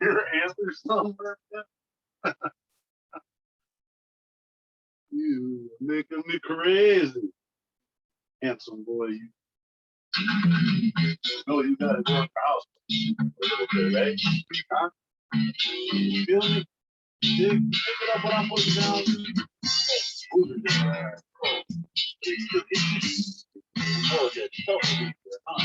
Your answer somewhere. You making me crazy, handsome boy. You know you gotta go in the house a little bit, right? Huh? You feel me? Pick it up what I'm putting down. Moving it. Oh, yeah, tough to be there, huh?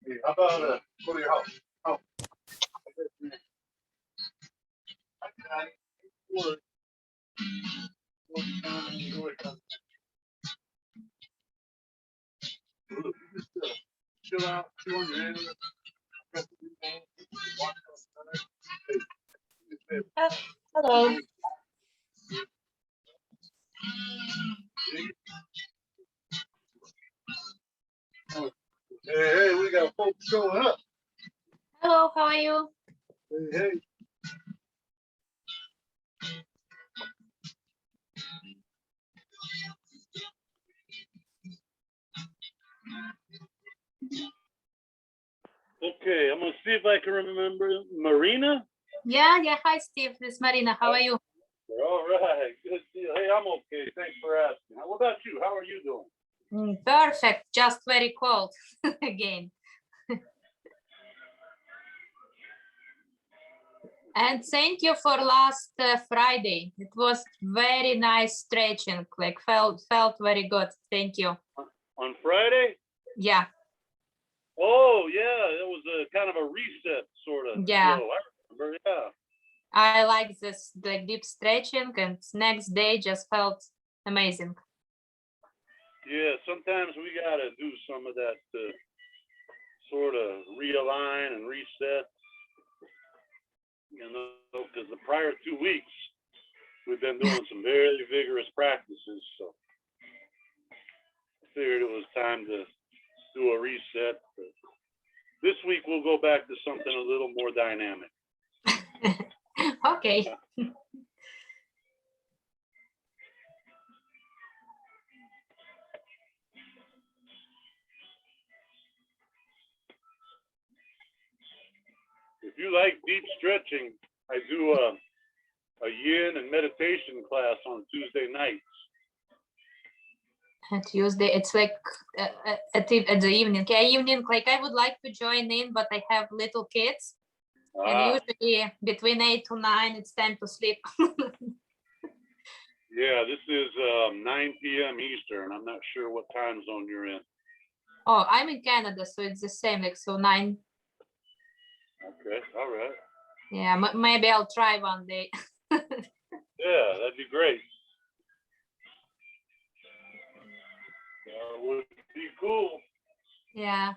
Hey, how about go to your house? Oh. Chill out, chew on your hand. Hello. Hey, we got folks showing up. Hello, how are you? Hey. Okay, I'm gonna see if I can remember Marina. Yeah. Hi, Steve. This is Marina. How are you? All right, good deal. Hey, I'm okay. Thanks for asking. What about you? How are you doing? Perfect. Just very cold again. And thank you for last Friday. It was very nice stretching. Like felt very good. Thank you. On Friday? Yeah. Oh yeah, it was a kind of a reset sort of. Yeah. Show. I remember. Yeah. I like this like deep stretching, and next day just felt amazing. Yeah, sometimes we gotta do some of that to sort of realign and reset. You know, because the prior 2 weeks we've been doing some very vigorous practices, so I figured it was time to do a reset. But this week we'll go back to something a little more dynamic. Okay. If you like deep stretching, I do a yin and meditation class on Tuesday nights. Tuesday, it's like at the evening. Yeah, evening. Like I would like to join in, but I have little kids, and usually between 8 to 9, it's time to sleep. Yeah, this is 9 p.m. Eastern. I'm not sure what time zone you're in. Oh, I'm in Canada, so it's the same, like so 9. Okay, all right. Yeah, maybe I'll try one day. Yeah, that'd be great. That would be cool. Yeah.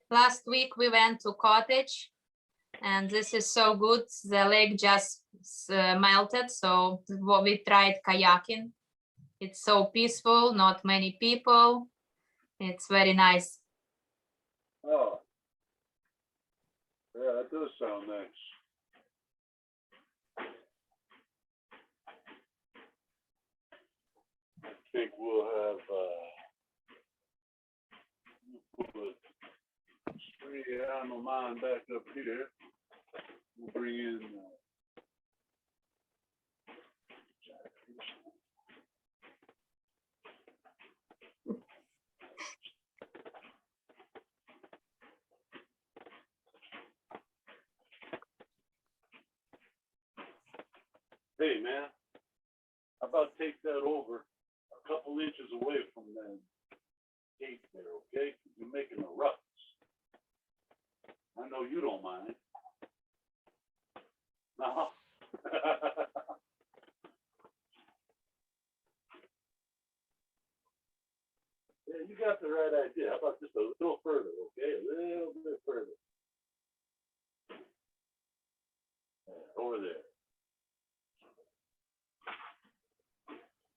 Last week we went to cottage, and this is so good. The lake just melted, so we tried kayaking. It's so peaceful, not many people. It's very nice. Oh, yeah, that does sound nice. I think we'll have put three animal mind back up here. We'll bring in hey man, how about take that over a couple inches away from that gate there, okay? You're making a ruckus. I know you don't mind. No. Yeah, you got the right idea. How about just a little further, okay? A little bit further. Yeah, over there.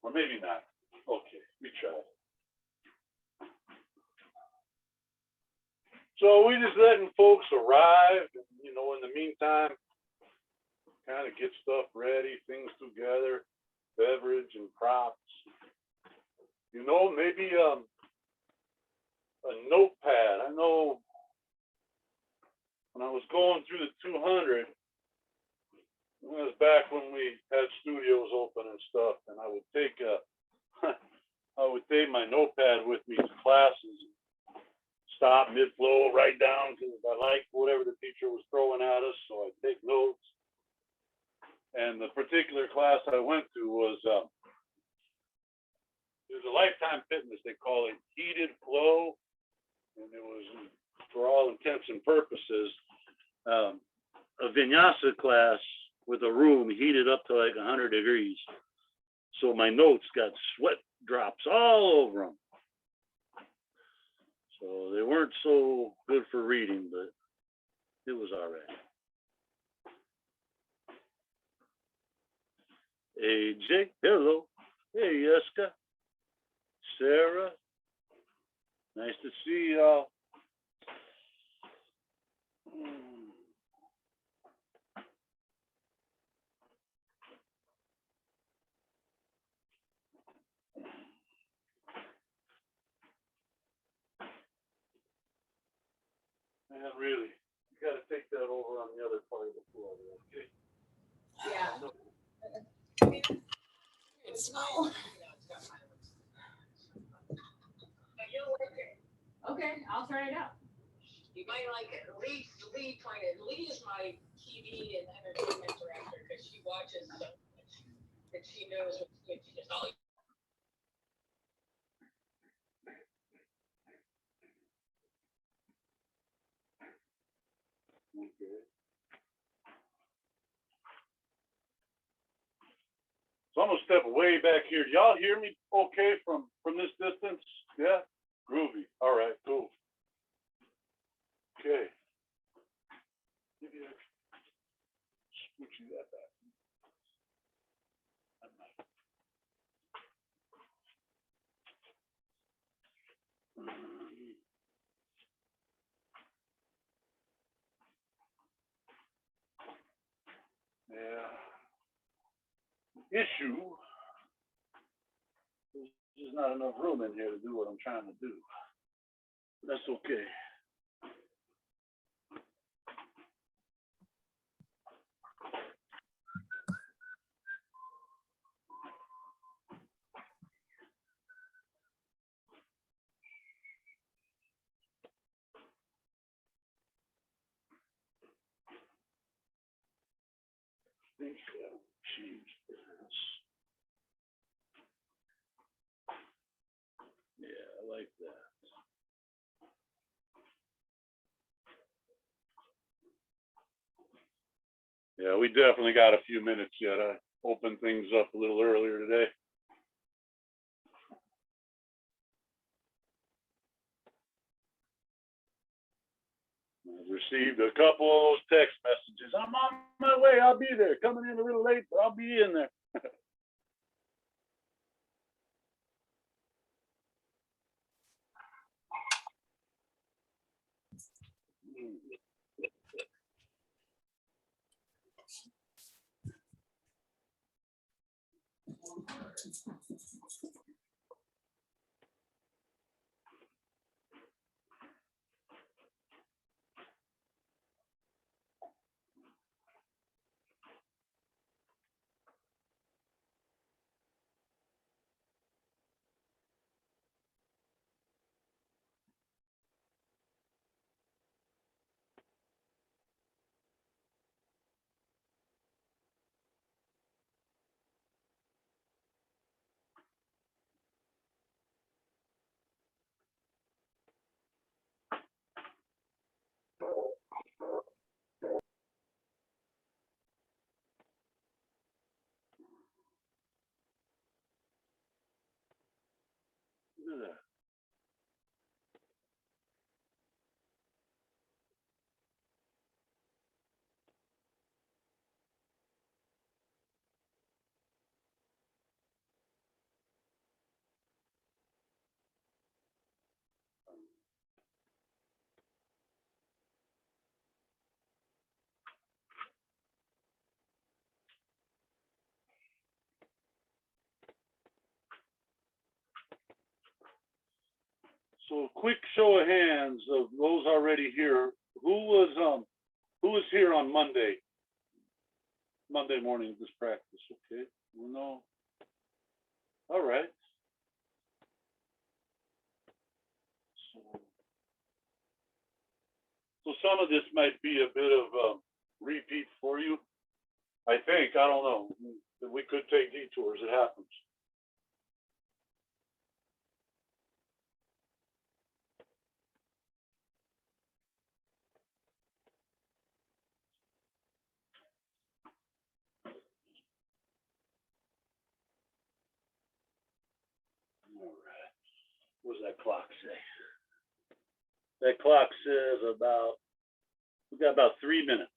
Or maybe not. Okay, we tried. So we just letting folks arrive, and, you know, in the meantime, kind of get stuff ready, things together, beverage and props. You know, maybe a notepad. I know when I was going through the 200, it was back when we had studios open and stuff, and I would take I would take my notepad with me to classes, stop mid-flow, write down because I liked whatever the teacher was throwing at us, so I'd take notes. And the particular class I went to was it was a Lifetime Fitness. They call it heated flow, and it was, for all intents and purposes, a vinyasa class with a room heated up to like 100 degrees. So my notes got sweat drops all over them. So they weren't so good for reading, but it was all right. Hey, Jake, hello. Hey, Yeska. Sarah. Nice to see y'all. Man, really, you got to take that over on the other part of the floor, okay? Yeah. It's small. Okay, I'll try it out. You might like it. Lee is my TV and entertainment director because she watches so much that she knows what's good. She just, oh, Okay. So I'm gonna step way back here. Do y'all hear me okay from this distance? Yeah? Groovy. All right, cool. Okay. Maybe I switch you that back. Yeah. Issue. There's just not enough room in here to do what I'm trying to do. That's okay. I think I'll change this. Yeah, we definitely got a few minutes yet. I opened things up a little earlier today. I've received a couple of those text messages. I'm on my way. I'll be there. Coming in a little late, but I'll be in there. Look at that. So quick show of hands of those already here. Who was here on Monday morning of this practice? Okay. Well, no. All right. So some of this might be a bit of repeat for you. I think, I don't know. We could take detours, it happens. All right. What does that clock say? That clock says we got about 3 minutes.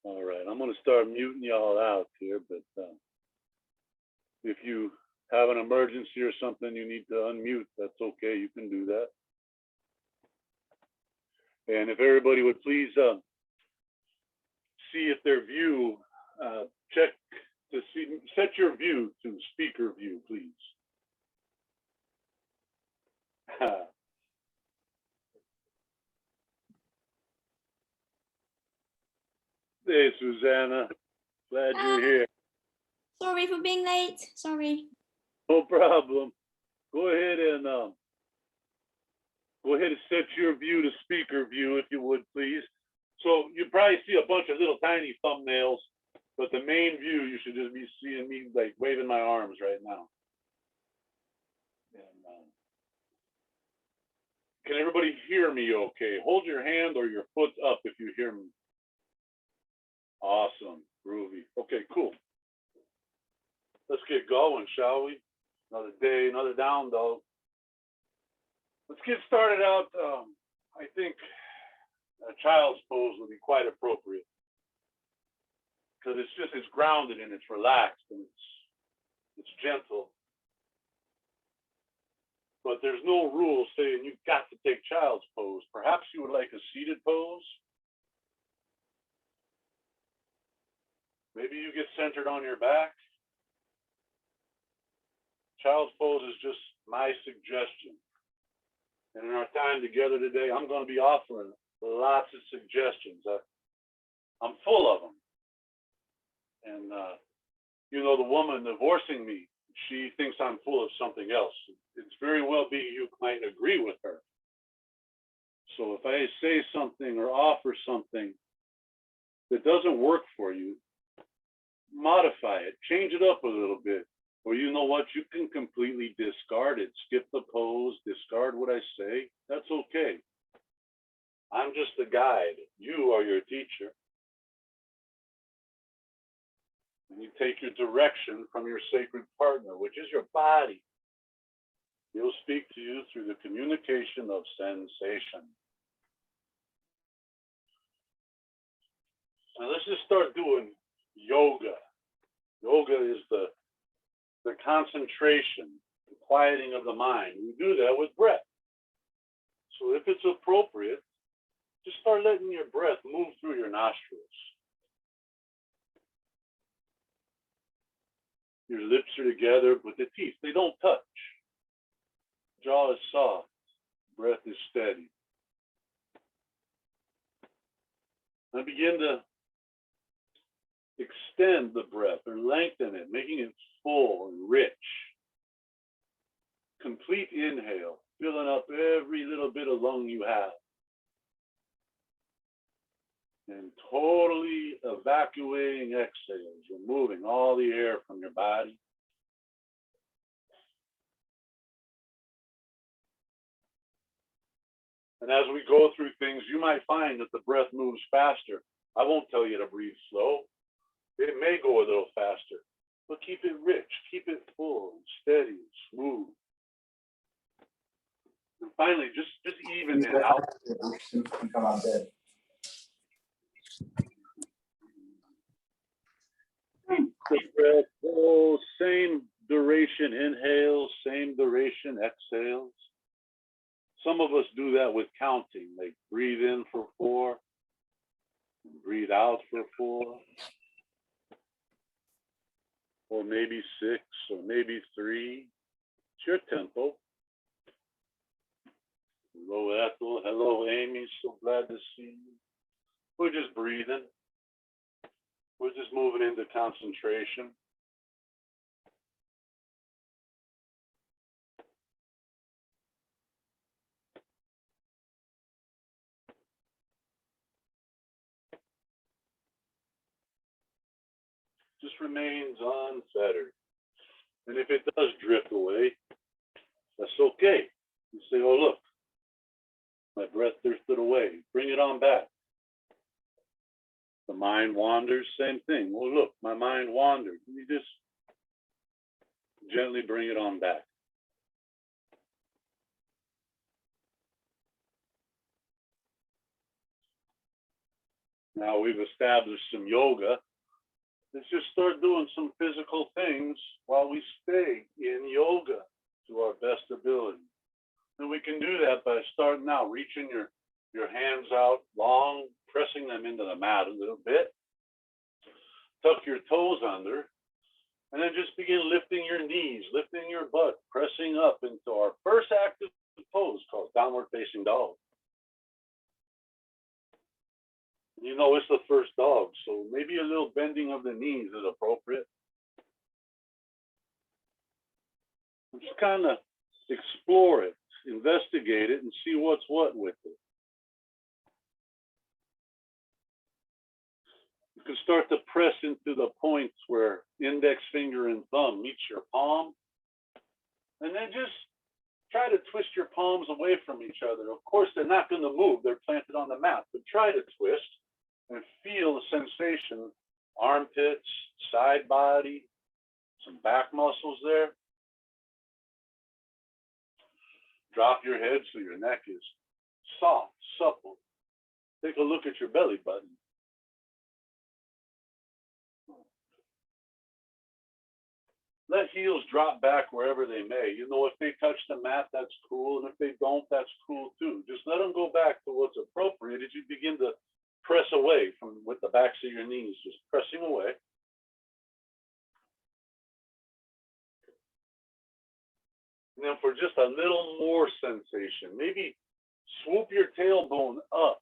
All right, I'm gonna start muting y'all out here, but if you have an emergency or something you need to unmute, that's okay, you can do that. And if everybody would please see if their view, check to see, set your view to speaker view, please. Hey, Susanna, glad you're here. Sorry for being late. Sorry. No problem. Go ahead and set your view to speaker view, if you would, please. So you probably see a bunch of little tiny thumbnails, but the main view, you should just be seeing me like waving my arms right now. And, can everybody hear me okay? Hold your hand or your foot up if you hear me. Awesome, groovy. Okay, cool. Let's get going, shall we? Another day, another down dog. Let's get started out. I think a child's pose would be quite appropriate because it's grounded and it's relaxed and it's gentle. But there's no rule saying you've got to take child's pose. Perhaps you would like a seated pose. Maybe you get centered on your back. Child's pose is just my suggestion. And in our time together today, I'm going to be offering lots of suggestions. I'm full of them. And, you know, the woman divorcing me, she thinks I'm full of something else. It's very well be you might agree with her. So if I say something or offer something that doesn't work for you, modify it, change it up a little bit. Or you know what, you can completely discard it, skip the pose, discard what I say. That's okay. I'm just the guide. You are your teacher. And you take your direction from your sacred partner, which is your body. He'll speak to you through the communication of sensation. Now let's just start doing yoga. Yoga is the concentration, the quieting of the mind. We do that with breath. So if it's appropriate, just start letting your breath move through your nostrils. Your lips are together, but the teeth, they don't touch. Jaw is soft, breath is steady. Now begin to extend the breath or lengthen it, making it full and rich. Complete inhale, filling up every little bit of lung you have. And totally evacuating exhales, removing all the air from your body. And as we go through things, you might find that the breath moves faster. I won't tell you to breathe slow. It may go a little faster, but keep it rich, keep it full and steady and smooth. And finally, just even it out. Keep the breath full, same duration inhales, same duration exhales. Some of us do that with counting, like breathe in for 4, and breathe out for 4. Or maybe 6, or maybe 3. It's your tempo. Hello, Ethel. Hello, Amy. So glad to see you. We're just breathing. We're just moving into concentration. Just remains unfettered. And if it does drift away, that's okay. You say, oh, look, my breath drifted away. Bring it on back. The mind wanders, same thing. Well, look, my mind wandered. You just gently bring it on back. Now we've established some yoga. Let's just start doing some physical things while we stay in yoga to our best ability. And we can do that by starting out, reaching your hands out long, pressing them into the mat a little bit. Tuck your toes under, and then just begin lifting your knees, lifting your butt, pressing up into our first active pose called downward facing dog. You know, it's the first dog, so maybe a little bending of the knees is appropriate. Just kind of explore it, investigate it, and see what's what with it. You can start to press into the points where index finger and thumb meet your palm, and then just try to twist your palms away from each other. Of course, they're not going to move. They're planted on the mat, but try to twist and feel the sensation, armpits, side body, some back muscles there. Drop your head so your neck is soft, supple. Take a look at your belly button. Let heels drop back wherever they may. You know, if they touch the mat, that's cool. And if they don't, that's cool too. Just let them go back to what's appropriate as you begin to press away from with the backs of your knees, just pressing away. And then for just a little more sensation, maybe swoop your tailbone up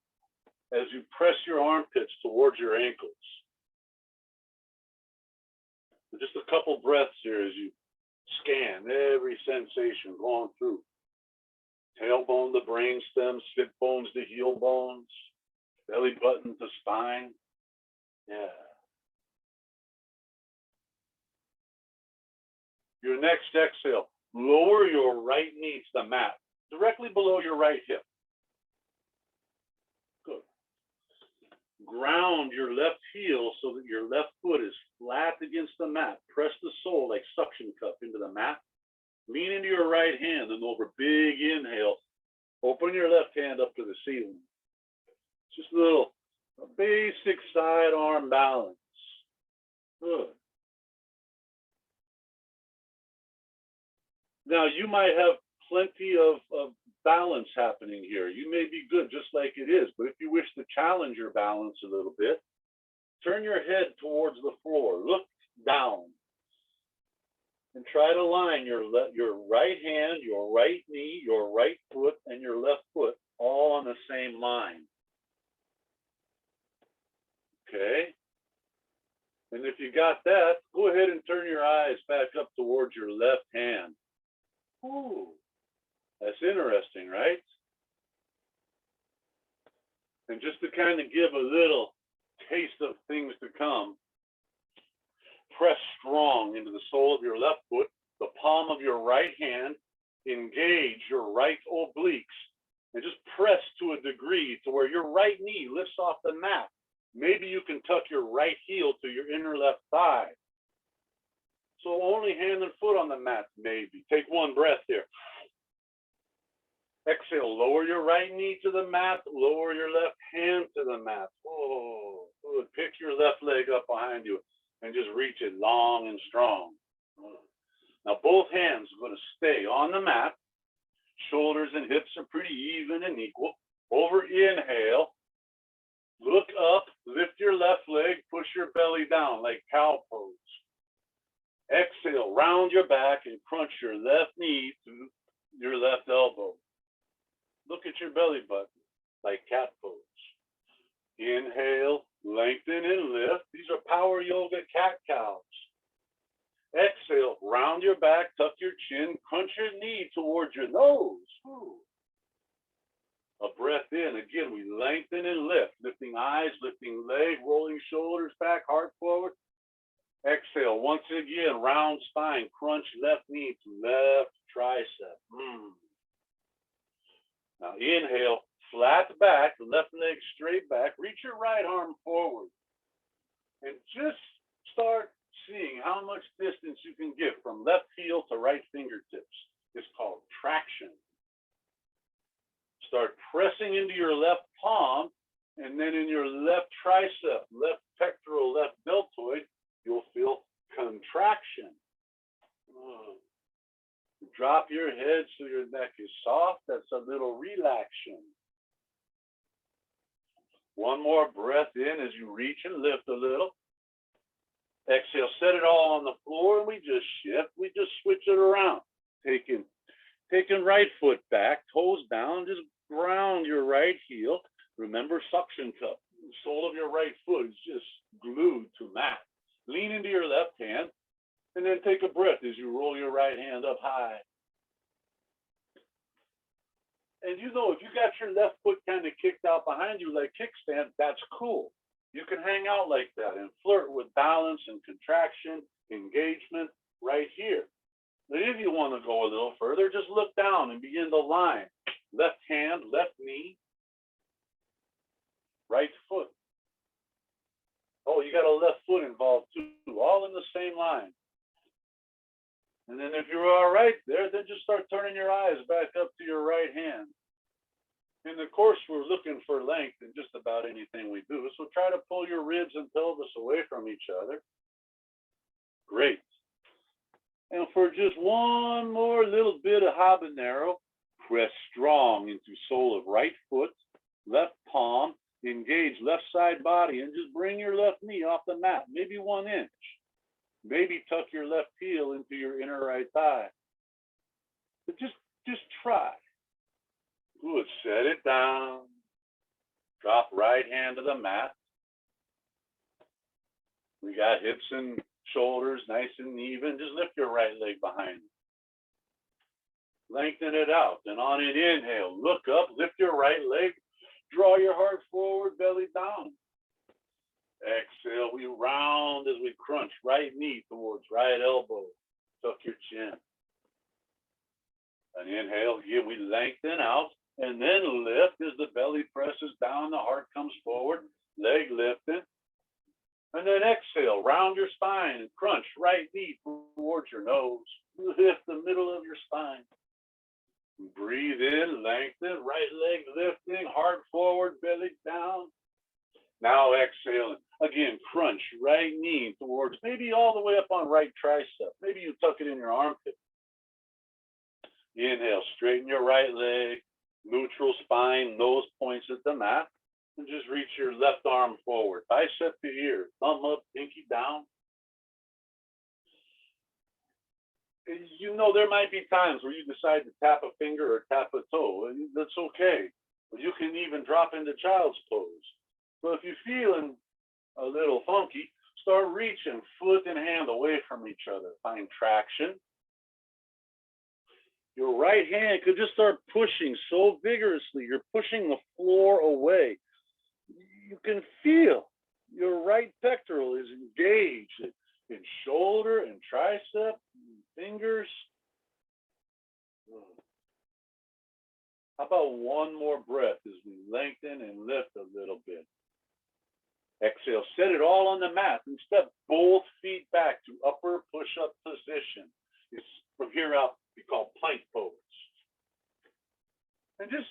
as you press your armpits towards your ankles. Just a couple breaths here as you scan every sensation going through. Tailbone to brainstem, sit bones to heel bones, belly button to spine. Yeah. Your next exhale, lower your right knee to the mat, directly below your right hip. Good. Ground your left heel so that your left foot is flat against the mat. Press the sole like suction cup into the mat. Lean into your right hand and over big inhale. Open your left hand up to the ceiling. Just a basic side arm balance. Good. Now you might have plenty of balance happening here. You may be good just like it is, but if you wish to challenge your balance a little bit, turn your head towards the floor, look down, and try to line your right hand, your right knee, your right foot, and your left foot all on the same line. Okay? And if you got that, go ahead and turn your eyes back up towards your left hand. Ooh. That's interesting, right? And just to kind of give a little taste of things to come, press strong into the sole of your left foot, the palm of your right hand, engage your right obliques, and just press to a degree to where your right knee lifts off the mat. Maybe you can tuck your right heel to your inner left thigh. So only hand and foot on the mat, maybe. Take one breath here. Exhale, lower your right knee to the mat, lower your left hand to the mat. Oh, good. Pick your left leg up behind you and just reach it long and strong. Now both hands are going to stay on the mat. Shoulders and hips are pretty even and equal. Over inhale, look up, lift your left leg, push your belly down like cow pose. Exhale, round your back and crunch your left knee to your left elbow. Look at your belly button, like cat pose. Inhale, lengthen and lift. These are power yoga cat cows. Exhale, round your back, tuck your chin, crunch your knee towards your nose. Ooh. A breath in. Again, we lengthen and lift, lifting eyes, lifting leg, rolling shoulders back, heart forward. Exhale, once again, round spine, crunch left knee to left tricep. Now inhale, flat back, left leg straight back, reach your right arm forward. And just start seeing how much distance you can get from left heel to right fingertips. It's called traction. Start pressing into your left palm And then in your left tricep, left pectoral, left deltoid, you'll feel contraction. Drop your head so your neck is soft. That's a little relaxation. One more breath in as you reach and lift a little. Exhale, set it all on the floor, and we just shift. We just switch it around. Taking right foot back, toes down, just ground your right heel. Remember suction cup. The sole of your right foot is just glued to mat. Lean into your left hand, and then take a breath as you roll your right hand up high. And you know, if you got your left foot kind of kicked out behind you like kickstand, that's cool. You can hang out like that and flirt with balance and contraction, engagement right here. But if you want to go a little further, just look down and begin to line. Left hand, left knee, right foot. Oh, you got a left foot involved too, all in the same line. And then if you're all right there, then just start turning your eyes back up to your right hand. And of course, we're looking for length in just about anything we do. So try to pull your ribs and pelvis away from each other. Great. And for just one more little bit of habanero, press strong into sole of right foot, left palm, engage left side body, and just bring your left knee off the mat, maybe 1 inch. Maybe tuck your left heel into your inner right thigh. But just try. Good. Set it down. Drop right hand to the mat. We got hips and shoulders nice and even. Just lift your right leg behind you. Lengthen it out. And on an inhale, look up, lift your right leg, draw your heart forward, belly down. Exhale, we round as we crunch right knee towards right elbow. Tuck your chin. An inhale, again, we lengthen out and then lift as the belly presses down, the heart comes forward, leg lifting. And then exhale, round your spine and crunch right knee towards your nose. Lift the middle of your spine. Breathe in, lengthen, right leg lifting, heart forward, belly down. Now exhale, again, crunch right knee towards, maybe all the way up on right tricep. Maybe you tuck it in your armpit. Inhale, straighten your right leg, neutral spine, nose points at the mat. And just reach your left arm forward, bicep to ear, thumb up, pinky down. You know, there might be times where you decide to tap a finger or tap a toe. That's okay. But you can even drop into child's pose. So if you're feeling a little funky, start reaching foot and hand away from each other. Find traction. Your right hand could just start pushing so vigorously. You're pushing the floor away. You can feel your right pectoral is engaged in shoulder and tricep, and fingers. How about one more breath as we lengthen and lift a little bit? Exhale, set it all on the mat and step both feet back to upper push-up position. It's from here out, we call plank pose. And just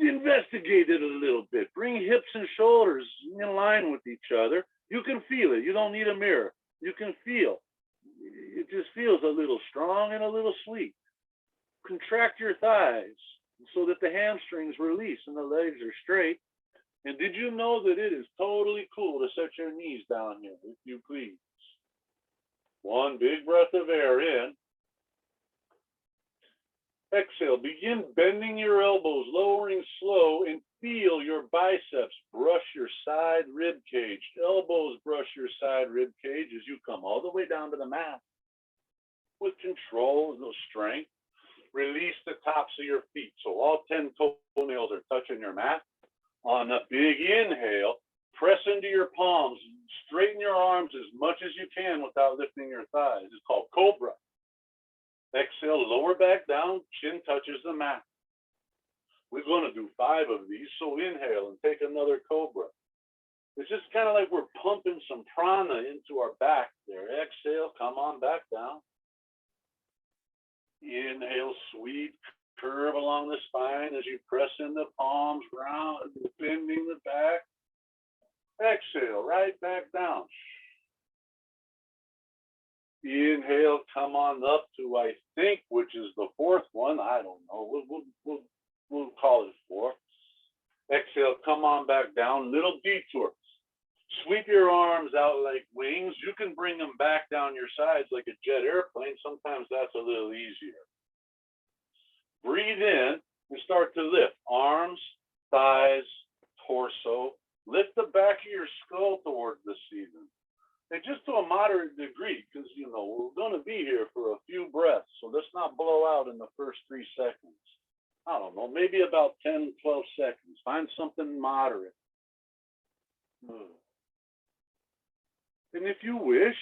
investigate it a little bit. Bring hips and shoulders in line with each other. You can feel it. You don't need a mirror. You can feel. It just feels a little strong and a little sweet. Contract your thighs so that the hamstrings release and the legs are straight. And did you know that it is totally cool to set your knees down here, if you please? One big breath of air in. Exhale, begin bending your elbows, lowering slow, and feel your biceps brush your side rib cage. Elbows brush your side rib cage as you come all the way down to the mat. With control, with no strength. Release the tops of your feet. So all 10 toenails are touching your mat. On a big inhale, press into your palms. Straighten your arms as much as you can without lifting your thighs. It's called cobra. Exhale, lower back down, chin touches the mat. We're going to do 5 of these, so inhale and take another cobra. It's just kind of like we're pumping some prana into our back there. Exhale, come on back down. Inhale, sweet curve along the spine as you press in the palms, round, bending the back. Exhale, right back down. Inhale, come on up to, I think, which is the fourth one. I don't know. We'll call it 4. Exhale, come on back down. Little detour. Sweep your arms out like wings. You can bring them back down your sides like a jet airplane. Sometimes that's a little easier. Breathe in and start to lift. Arms, thighs, torso. Lift the back of your skull towards the ceiling. And just to a moderate degree, because, you know, we're going to be here for a few breaths. So let's not blow out in the first 3 seconds. I don't know, maybe about 10, 12 seconds. Find something moderate. And if you wish,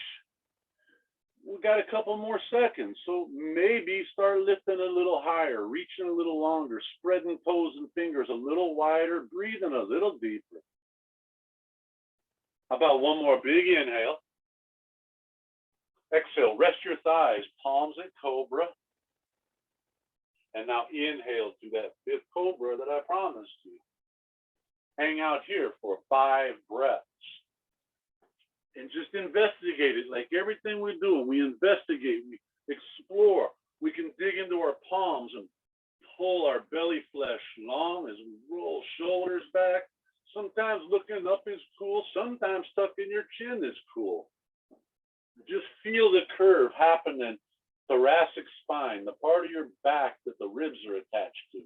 we got a couple more seconds. So maybe start lifting a little higher, reaching a little longer, spreading toes and fingers a little wider, breathing a little deeper. How about one more big inhale? Exhale, rest your thighs, palms at cobra. And now inhale to that 5th cobra that I promised you. Hang out here for 5 breaths. And just investigate it like everything we do. We investigate, we explore. We can dig into our palms and pull our belly flesh long as we roll shoulders back. Sometimes looking up is cool. Sometimes tucking your chin is cool. Just feel the curve happening. Thoracic spine, the part of your back that the ribs are attached to.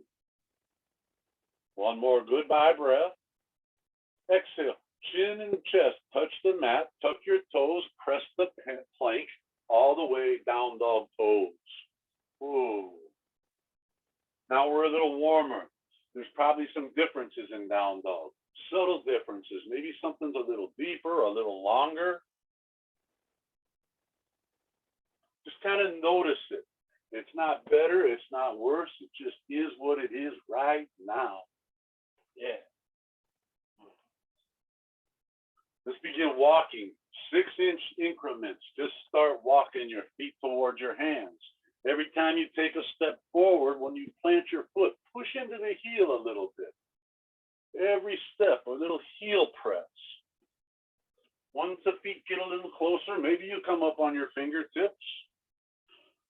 One more goodbye breath. Exhale, chin and chest, touch the mat, tuck your toes, press the plank all the way down dog pose. Ooh. Now we're a little warmer. There's probably some differences in down dog, subtle differences. Maybe something's a little deeper, a little longer. Just kind of notice it. It's not better, it's not worse, it just is what it is right now. Yeah. Let's begin walking. 6-inch increments. Just start walking your feet towards your hands. Every time you take a step forward, when you plant your foot, push into the heel a little bit. Every step, a little heel press. Once the feet get a little closer, maybe you come up on your fingertips.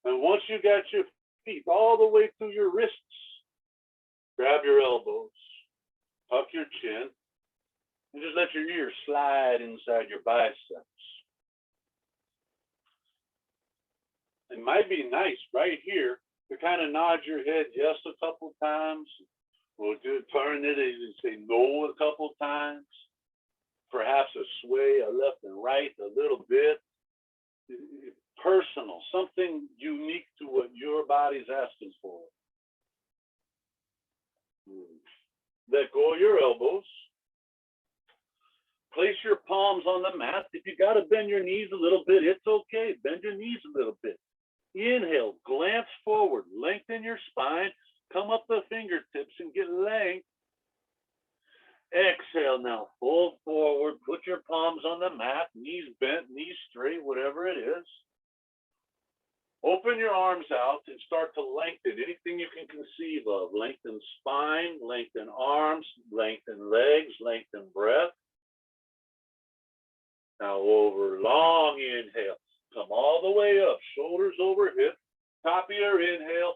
And once you got your feet all the way through your wrists, grab your elbows, tuck your chin, and just let your ears slide inside your biceps. It might be nice right here to kind of nod your head yes a couple times, or to turn it and say no a couple times. Perhaps a sway, a left and right a little bit. Personal, something unique to what your body's asking for. Let go of your elbows. Place your palms on the mat. If you got to bend your knees a little bit, it's okay. Bend your knees a little bit. Inhale, glance forward, lengthen your spine, come up the fingertips and get length. Exhale now, fold forward, put your palms on the mat, knees bent, knees straight, whatever it is. Open your arms out and start to lengthen anything you can conceive of. Lengthen spine, lengthen arms, lengthen legs, lengthen breath. Now over, long inhale. Come all the way up, shoulders over hip. Top of your inhale,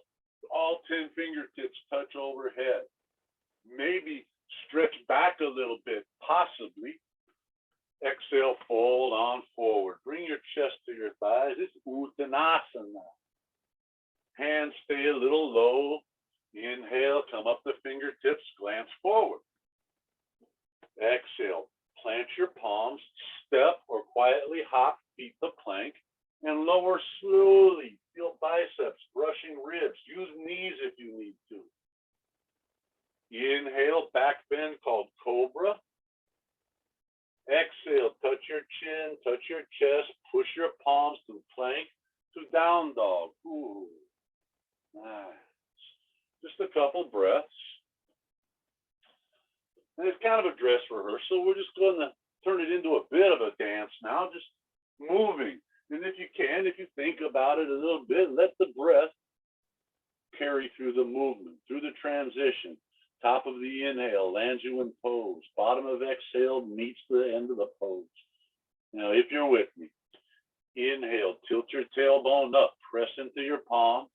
all 10 fingertips touch overhead. Maybe stretch back a little bit, possibly. Exhale, fold on forward. Bring your chest to your thighs. It's Uttanasana. Hands stay a little low. Inhale, come up the fingertips, glance forward. Exhale, plant your palms, step or quietly hop, feet the plank, and lower slowly. Feel biceps, brushing ribs. Use knees if you need to. Inhale, back bend called cobra. Exhale, touch your chin, touch your chest, push your palms to plank, to down dog. Ooh, nice. Just a couple breaths. And it's kind of a dress rehearsal. We're just going to turn it into a bit of a dance now, just moving. And if you can, if you think about it a little bit, let the breath carry carry through the movement, through the transition. Top of the inhale lands you in pose. Bottom of exhale meets the end of the pose. Now, if you're with me, inhale, tilt your tailbone up, press into your palms.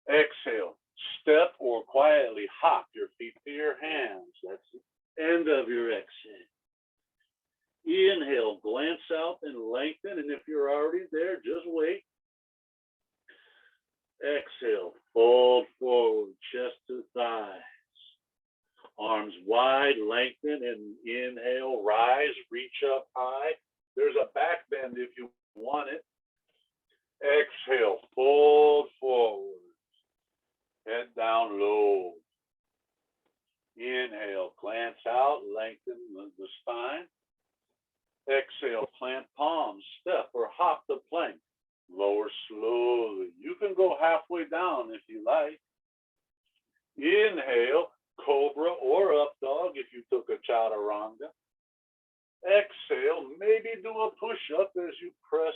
Exhale, step or quietly hop your feet to your hands. That's the end of your exhale. Inhale, glance out and lengthen, and if you're already there, just wait. Exhale, fold forward, chest to thighs. Arms wide, lengthen, and inhale, rise, reach up high. There's a back bend if you want it. Exhale, fold forward. Head down low. Inhale, glance out, lengthen the spine. Exhale, plant palms, step or hop the plank. Lower slowly. You can go halfway down if you like. Inhale, cobra or up dog if you took a chaturanga. Exhale, maybe do a push-up as you press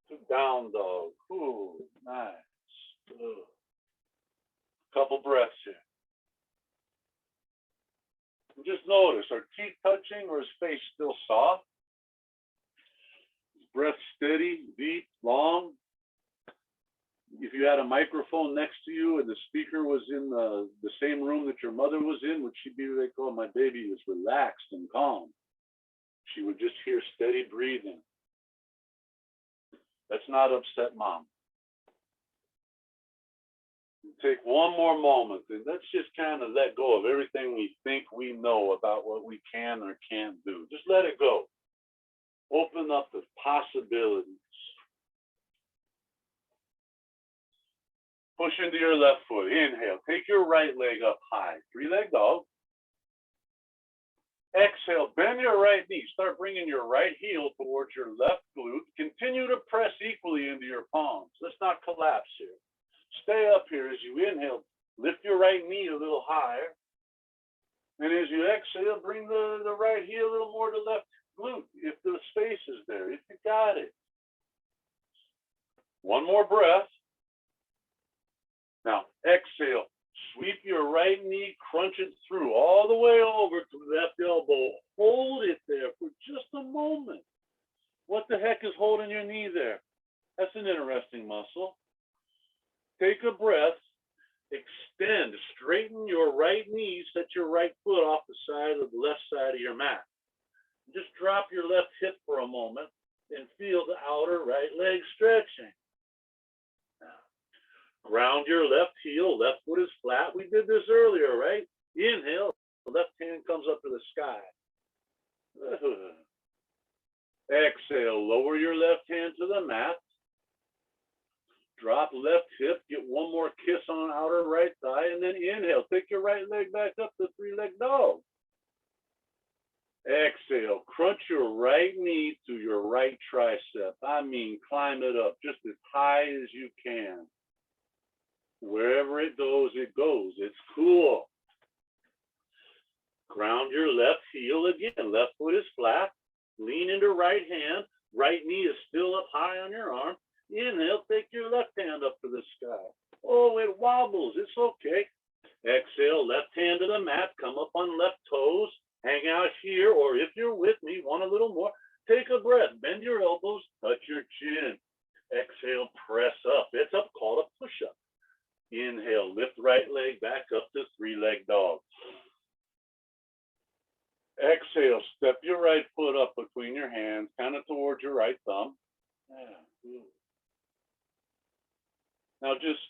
to down dog. Ooh, nice. Ooh. Couple breaths here. And just notice, are teeth touching or is face still soft? Breath steady, deep, long. If you had a microphone next to you and the speaker was in the same room that your mother was in, would she be like, oh, my baby is relaxed and calm? She would just hear steady breathing. That's not upset mom. Take one more moment and let's just kind of let go of everything we think we know about what we can or can't do. Just let it go. Open up the possibilities. Push into your left foot. Inhale. Take your right leg up high. Three-leg dog. Exhale. Bend your right knee. Start bringing your right heel towards your left glute. Continue to press equally into your palms. Let's not collapse here. Stay up here as you inhale. Lift your right knee a little higher. And as you exhale, bring the right heel a little more to left glute, if the space is there, if you got it. One more breath. Now, exhale. Sweep your right knee, crunch it through all the way over to the left elbow. Hold it there for just a moment. What the heck is holding your knee there? That's an interesting muscle. Take a breath. Extend. Straighten your right knee. Set your right foot off the side of the left side of your mat. Just drop your left hip for a moment and feel the outer right leg stretching. Now, ground your left heel, left foot is flat. We did this earlier, right? Inhale, the left hand comes up to the sky. Exhale, lower your left hand to the mat. Drop left hip, get one more kiss on outer right thigh, and then inhale. Take your right leg back up to three-leg dog. Exhale, crunch your right knee to your right tricep. I mean, climb it up just as high as you can. Wherever it goes, it goes. It's cool. Ground your left heel again. Left foot is flat. Lean into right hand. Right knee is still up high on your arm. Inhale, take your left hand up to the sky. Oh, it wobbles. It's okay. Exhale, left hand to the mat. Come up on left toes. Hang out here, or if you're with me, want a little more, take a breath. Bend your elbows, touch your chin. Exhale, press up. It's up called a push-up. Inhale, lift right leg back up to three-leg dog. Exhale, step your right foot up between your hands, kind of towards your right thumb. Now just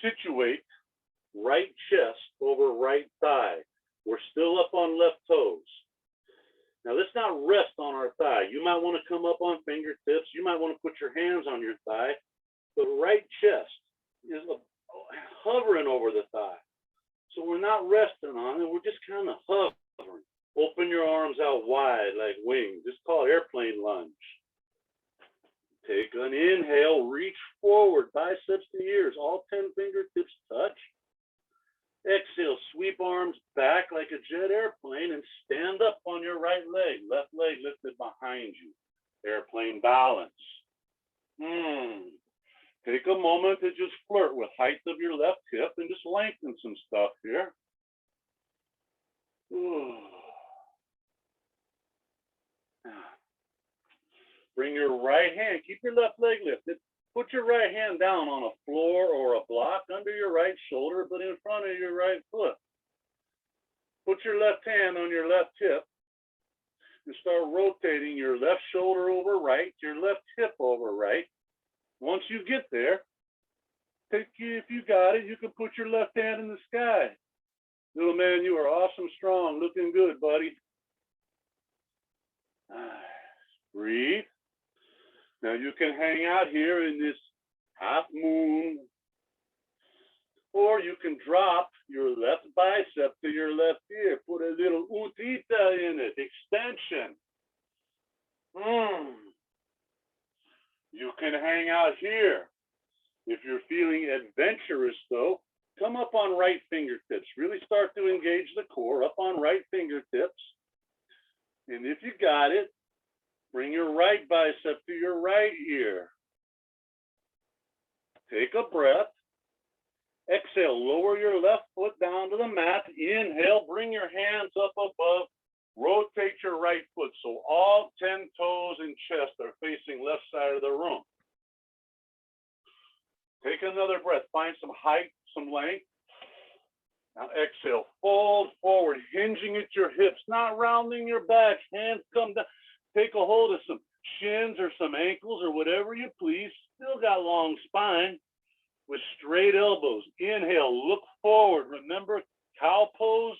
situate right chest over right thigh. We're still up on left toes. Now let's not rest on our thigh. You might want to come up on fingertips. You might want to put your hands on your thigh. The right chest is hovering over the thigh. So we're not resting on it. We're just kind of hovering. Open your arms out wide like wings. It's called airplane lunge. Take an inhale, reach forward, biceps to ears. All 10 fingertips touch. Exhale, sweep arms back like a jet airplane and stand up on your right leg. Left leg lifted behind you. Airplane balance. Take a moment to just flirt with height of your left hip and just lengthen some stuff here. Bring your right hand, keep your left leg lifted. Put your right hand down on a floor or a block under your right shoulder, but in front of your right foot. Put your left hand on your left hip and start rotating your left shoulder over right, your left hip over right. Once you get there, if you got it, you can put your left hand in the sky. Little man, you are awesome, strong, looking good, buddy. Breathe. Now you can hang out here in this half moon, or you can drop your left bicep to your left ear. Put a little utita in it, extension. You can hang out here. If you're feeling adventurous though, come up on right fingertips. Really start to engage the core up on right fingertips. And if you got it, bring your right bicep to your right ear. Take a breath. Exhale, lower your left foot down to the mat. Inhale, bring your hands up above. Rotate your right foot so all 10 toes and chest are facing left side of the room. Take another breath. Find some height, some length. Now exhale, fold forward, hinging at your hips, not rounding your back. Hands come down. Take a hold of some shins or some ankles or whatever you please. Still got long spine with straight elbows. Inhale, look forward. Remember cow pose.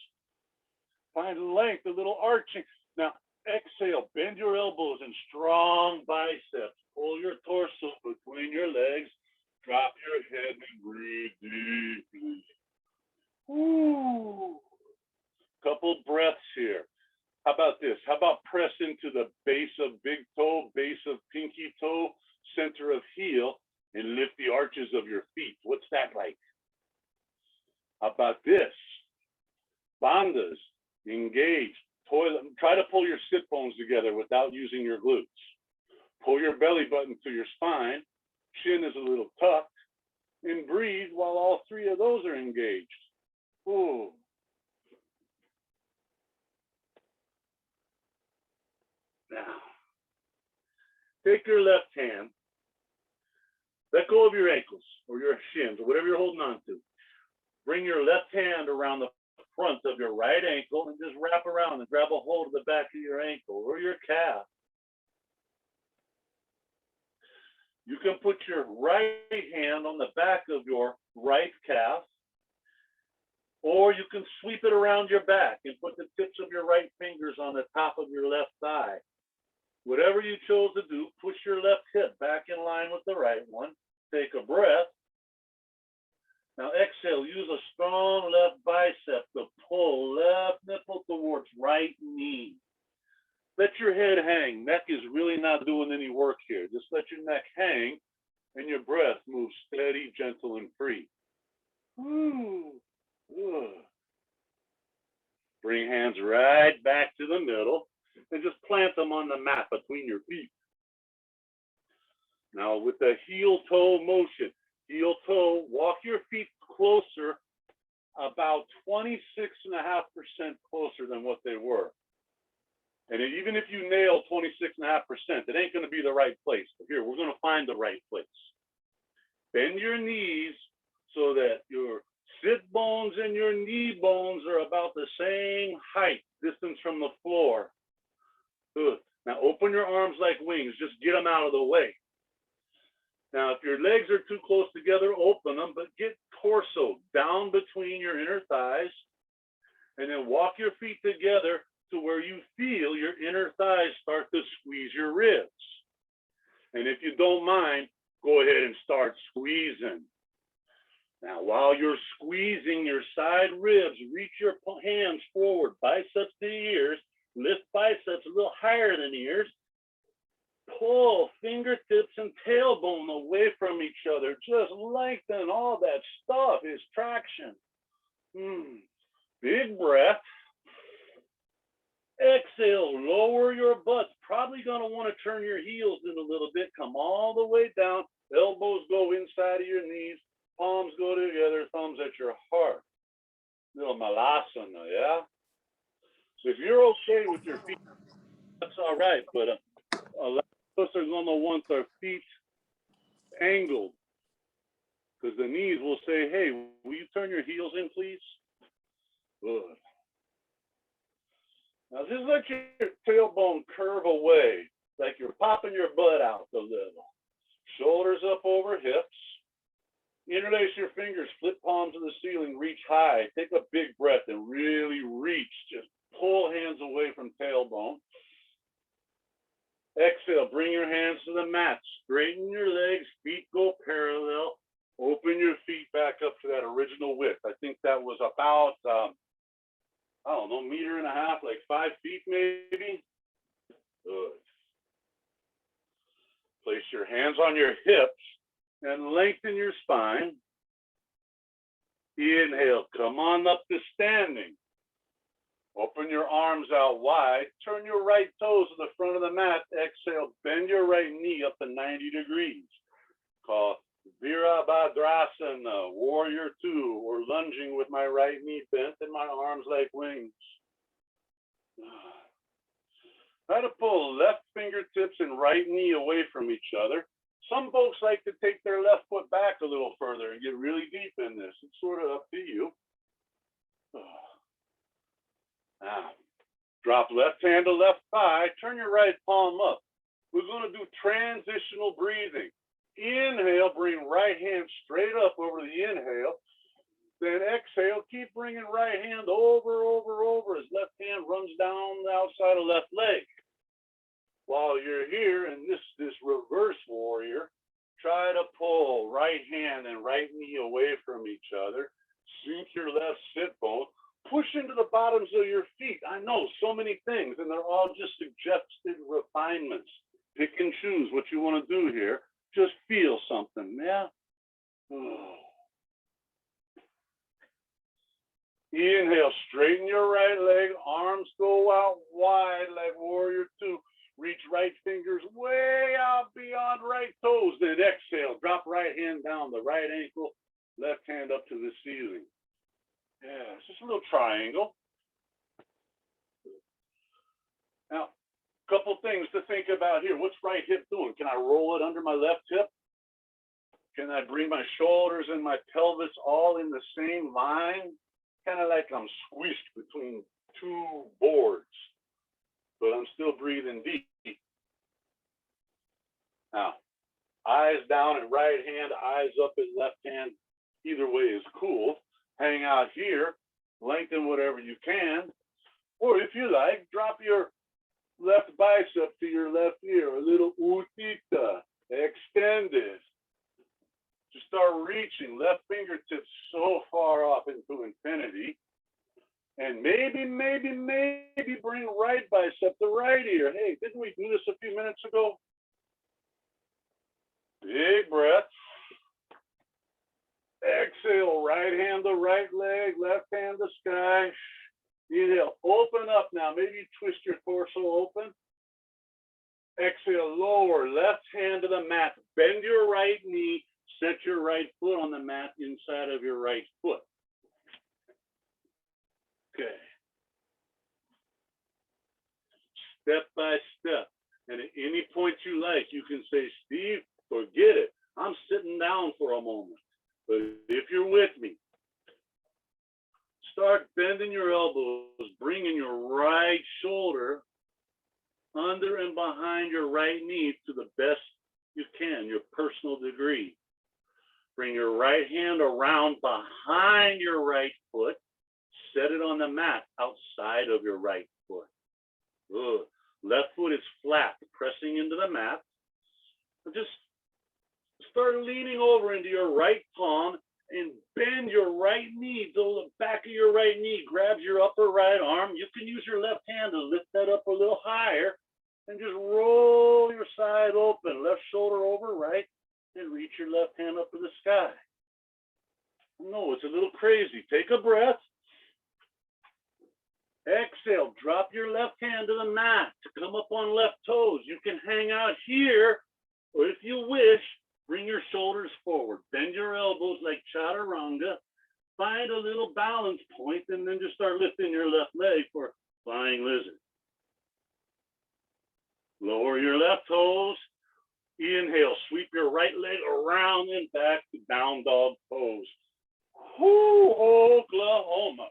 Find length, a little arching. Now exhale, bend your elbows and strong biceps. Pull your torso between your legs. Drop your head and breathe deeply. Ooh. Couple breaths here. How about this? How about press into the base of big toe, base of pinky toe, center of heel, and lift the arches of your feet? What's that like? How about this? Bandhas, engage. Try to pull your sit bones together without using your glutes. Pull your belly button to your spine. Chin is a little tucked. And breathe while all three of those are engaged. Ooh. Now, take your left hand, let go of your ankles or your shins or whatever you're holding on to. Bring your left hand around the front of your right ankle and just wrap around and grab a hold of the back of your ankle or your calf. You can put your right hand on the back of your right calf, or you can sweep it around your back and put the tips of your right fingers on the top of your left thigh. Whatever you chose to do, push your left hip back in line with the right one. Take a breath. Now exhale, use a strong left bicep to pull left nipple towards right knee. Let your head hang. Neck is really not doing any work here. Just let your neck hang and your breath move steady, gentle, and free. Ooh. Ooh. Bring hands right back to the middle and just plant them on the mat between your feet. Now with the heel toe motion, heel toe, walk your feet closer, about 26.5% closer than what they were. And even if you nail 26.5%, it ain't going to be the right place. But here, we're going to find the right place. Bend your knees so that your sit bones and your knee bones are about the same height, distance from the floor. Good. Now open your arms like wings. Just get them out of the way. Now, if your legs are too close together, open them, but get torso down between your inner thighs, and then walk your feet together to where you feel your inner thighs start to squeeze your ribs. And if you don't mind, go ahead and start squeezing. Now, while you're squeezing your side ribs, reach your hands forward, biceps to ears, lift biceps a little higher than ears, pull fingertips and tailbone away from each other. Just lengthen. All that stuff is traction. Big breath. Exhale, lower your butt. Probably going to want to turn your heels in a little bit. Come all the way down Elbows go inside of your knees, palms go together, thumbs at your heart. Little malasana, yeah? So if you're okay with your feet, that's all right, but a lot of us are gonna want our feet angled, because the knees will say, hey, will you turn your heels in, please? Good. Now just let your tailbone curve away, like you're popping your butt out a little. Shoulders up over hips. Interlace your fingers, flip palms to the ceiling, reach high. Take a big breath and really reach. Just pull hands away from tailbone. Exhale, bring your hands to the mat. Straighten your legs, feet go parallel. Open your feet back up to that original width. I think that was about, I don't know, 1.5 meters, like 5 feet maybe. Good. Place your hands on your hips and lengthen your spine. Inhale, come on up to standing. Open your arms out wide. Turn your right toes to the front of the mat. Exhale, bend your right knee up to 90 degrees. Call Virabhadrasana, Warrior 2, or lunging with my right knee bent and my arms like wings. Try to pull left fingertips and right knee away from each other. Some folks like to take their left foot back a little further and get really deep in this. It's sort of up to you. Now, drop left hand to left thigh. Turn your right palm up. We're going to do transitional breathing. Inhale, bring right hand straight up over the inhale. Then exhale, keep bringing right hand over as left hand runs down the outside of left leg. While you're here in this reverse warrior, try to pull right hand and right knee away from each other. Sink your left sit bone. Push into the bottoms of your feet. I know so many things, and they're all just suggested refinements. Pick and choose what you want to do here. Just feel something, yeah? Inhale, straighten your right leg. Arms go out wide like Warrior 2. Reach right fingers way out beyond right toes. Then exhale, drop right hand down the right ankle, left hand up to the ceiling. Yeah, it's just a little triangle. Now, a couple things to think about here. What's right hip doing? Can I roll it under my left hip? Can I bring my shoulders and my pelvis all in the same line? Kind of like I'm squished between two boards, but I'm still breathing deep. Now, eyes down at right hand, eyes up at left hand. Either way is cool. Hang out here, lengthen whatever you can. Or if you like, drop your left bicep to your left ear, a little utthita, extend it. Just start reaching left fingertips so far off into infinity. And maybe bring right bicep to right ear. Hey, didn't we do this a few minutes ago? Big breath. Exhale, right hand to right leg, left hand to sky. Inhale, open up now. Maybe you twist your torso open. Exhale, lower, left hand to the mat. Bend your right knee. Set your right foot on the mat inside of your right foot. Okay. Step by step. And at any point you like, you can say, Steve, forget it. I'm sitting down for a moment. But if you're with me, start bending your elbows, bringing your right shoulder under and behind your right knee to the best you can, your personal degree. Bring your right hand around behind your right foot. Set it on the mat outside of your right foot. Good. Left foot is flat, pressing into the mat. Just start leaning over into your right palm and bend your right knee till the back of your right knee grabs your upper right arm. You can use your left hand to lift that up a little higher and just roll your side open, left shoulder over right, and reach your left hand up to the sky. No, it's a little crazy. Take a breath. Exhale, drop your left hand to the mat to come up on left toes. You can hang out here, or if you wish, Bring your shoulders forward. Bend your elbows like chaturanga. Find a little balance point, and then just start lifting your left leg for flying lizard. Lower your left toes. Inhale, sweep your right leg around and back to down dog pose. Whoo, Oklahoma.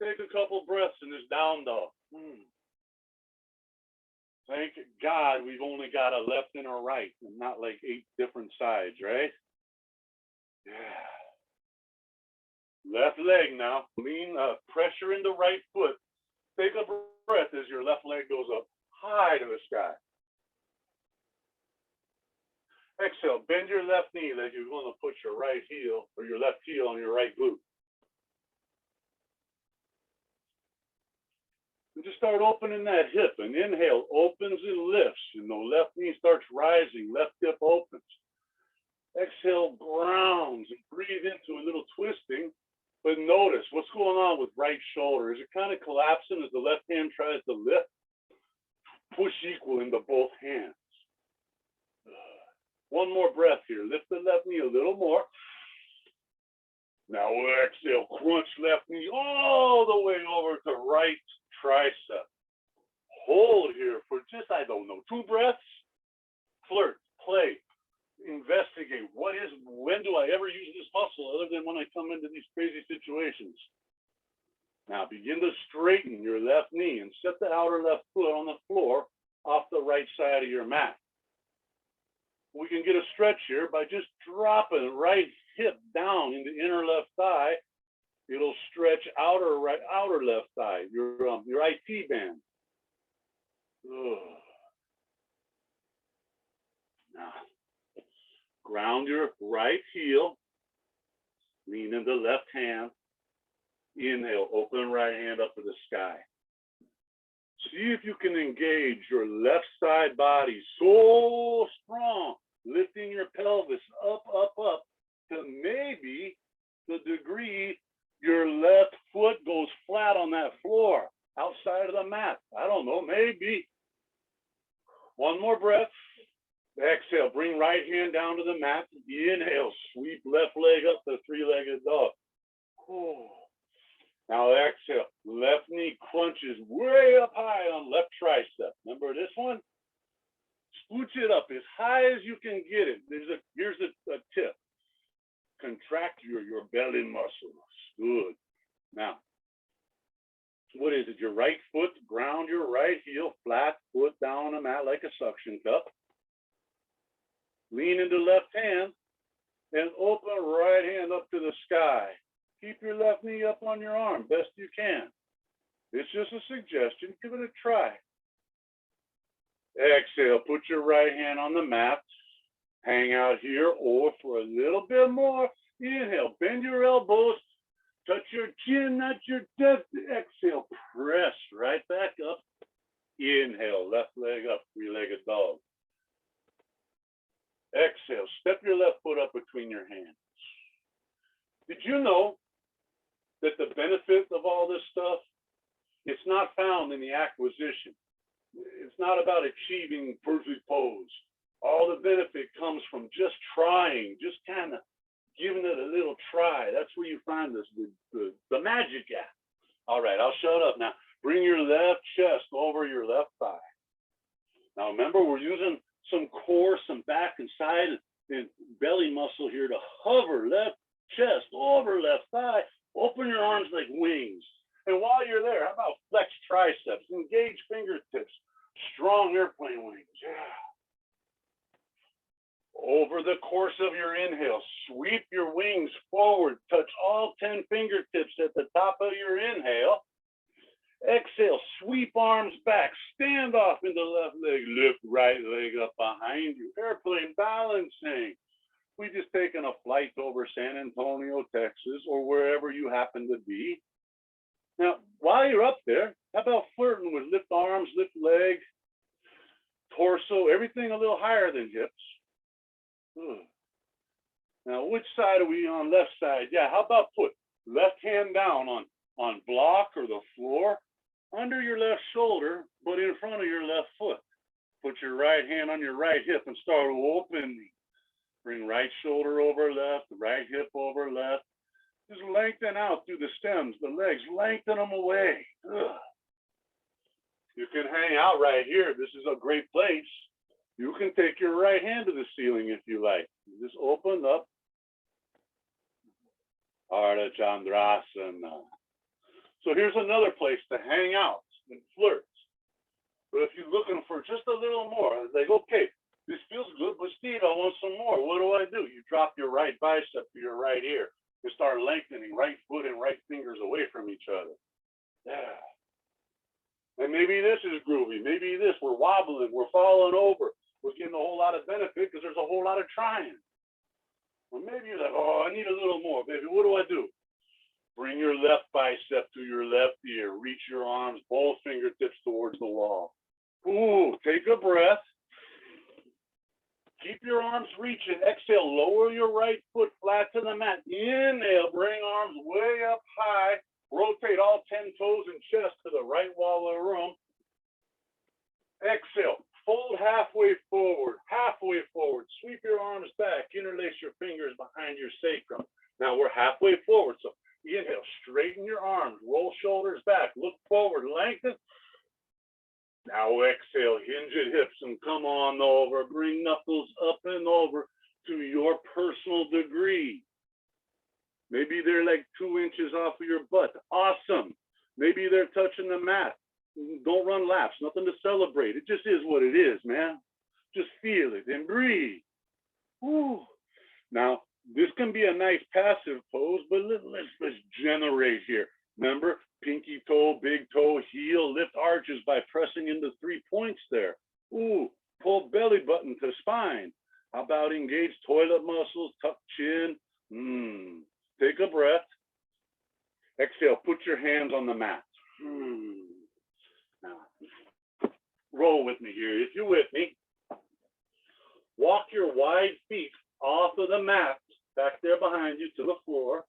Take a couple breaths in this down dog. Thank God we've only got a left and a right and not like 8 different sides, right? Yeah. Left leg now. Lean, pressure in the right foot. Take a breath as your left leg goes up high to the sky. Exhale, bend your left knee like you're going to put your right heel or your left heel on your right glute. And just start opening that hip. And inhale opens and lifts. And the left knee starts rising. Left hip opens. Exhale, grounds and breathe into a little twisting. But notice what's going on with right shoulder. Is it kind of collapsing as the left hand tries to lift? Push equal into both hands. One more breath here. Lift the left knee a little more. Now we'll exhale, crunch left knee all the way over to right tricep. Hold here for just, 2 breaths. Flirt, play, investigate. When do I ever use this muscle other than when I come into these crazy situations? Now begin to straighten your left knee and set the outer left foot on the floor off the right side of your mat. We can get a stretch here by just dropping right hip down into inner left thigh. It'll stretch outer left thigh, your IT band. Now, ground your right heel, lean into left hand. Inhale, open right hand up to the sky. See if you can engage your left side body so strong, lifting your pelvis up, up, up, to maybe the degree your left foot goes flat on that floor, outside of the mat. I don't know, maybe. One more breath. Exhale, bring right hand down to the mat. Inhale, sweep left leg up to 3-legged dog. Now exhale, left knee crunches way up high on left tricep. Remember this one? Scooch it up as high as you can get it. Here's a tip. Contract your belly muscles. Good. Now, what is it? Your right foot, ground your right heel, flat foot down on the mat like a suction cup. Lean into left hand and open right hand up to the sky. Keep your left knee up on your arm best you can. It's just a suggestion. Give it a try. Exhale, put your right hand on the mat. Hang out here, or for a little bit more, inhale, bend your elbows, touch your chin, not your chest. Exhale, press right back up. Inhale, left leg up, 3-legged dog. Exhale, step your left foot up between your hands. Did you know that the benefit of all this stuff, it's not found in the acquisition? It's not about achieving perfect pose. All the benefit comes from just trying, just kind of giving it a little try. That's where you find this, the magic at. All right, I'll shut up now. Bring your left chest over your left thigh. Now remember, we're using some core, some back and side and belly muscle here to hover left chest over left thigh. Open your arms like wings. And while you're there, how about flex triceps, engage fingertips, strong airplane wings. Yeah. Over the course of your inhale, sweep your wings forward, touch all 10 fingertips at the top of your inhale. Exhale, sweep arms back, stand off into left leg, lift right leg up behind you. Airplane balancing. We just taken a flight over San Antonio, Texas, or wherever you happen to be. Now, while you're up there, how about flirting with lift arms, lift leg, torso, everything a little higher than hips. Now, which side are we on? Left side. Yeah, how about put left hand down on block or the floor under your left shoulder, but in front of your left foot. Put your right hand on your right hip and start opening. Bring right shoulder over left, right hip over left. Just lengthen out through the stems, the legs, lengthen them away. Ugh. You can hang out right here. This is a great place. You can take your right hand to the ceiling if you like. You just open up. Ardha Chandrasana. So here's another place to hang out and flirt. But if you're looking for just a little more, it's like, okay, this feels good, but Steve, I want some more. What do? You drop your right bicep to your right ear. You start lengthening right foot and right fingers away from each other. Yeah. And maybe this is groovy. Maybe this, we're wobbling, we're falling over. We're getting a whole lot of benefit because there's a whole lot of trying. Or maybe you're like, oh, I need a little more, baby. What do? Bring your left bicep to your left ear. Reach your arms, both fingertips towards the wall. Ooh, take a breath. Keep your arms reaching. Exhale, lower your right foot flat to the mat. Inhale, bring arms way up high. Rotate all 10 toes and chest to the right wall of the room. Exhale, fold halfway forward. Sweep your arms back. Interlace your fingers behind your sacrum. Now we're halfway forward. So inhale, straighten your arms. Roll shoulders back. Look forward, lengthen. Now exhale, hinge at hips and come on over. Bring knuckles up and over to your personal degree. Maybe they're like 2 inches off of your butt. Awesome. Maybe they're touching the mat. Don't run laps. Nothing to celebrate. It just is what it is, man. Just feel it and breathe. Woo. Now, this can be a nice passive pose, but let's generate here. Remember, pinky toe, big toe, heel, lift arches by pressing into 3 points there. Ooh, pull belly button to spine. How about engage toilet muscles, tuck chin? Take a breath. Exhale, put your hands on the mat. Now, roll with me here. If you're with me, walk your wide feet off of the mat, back there behind you to the floor.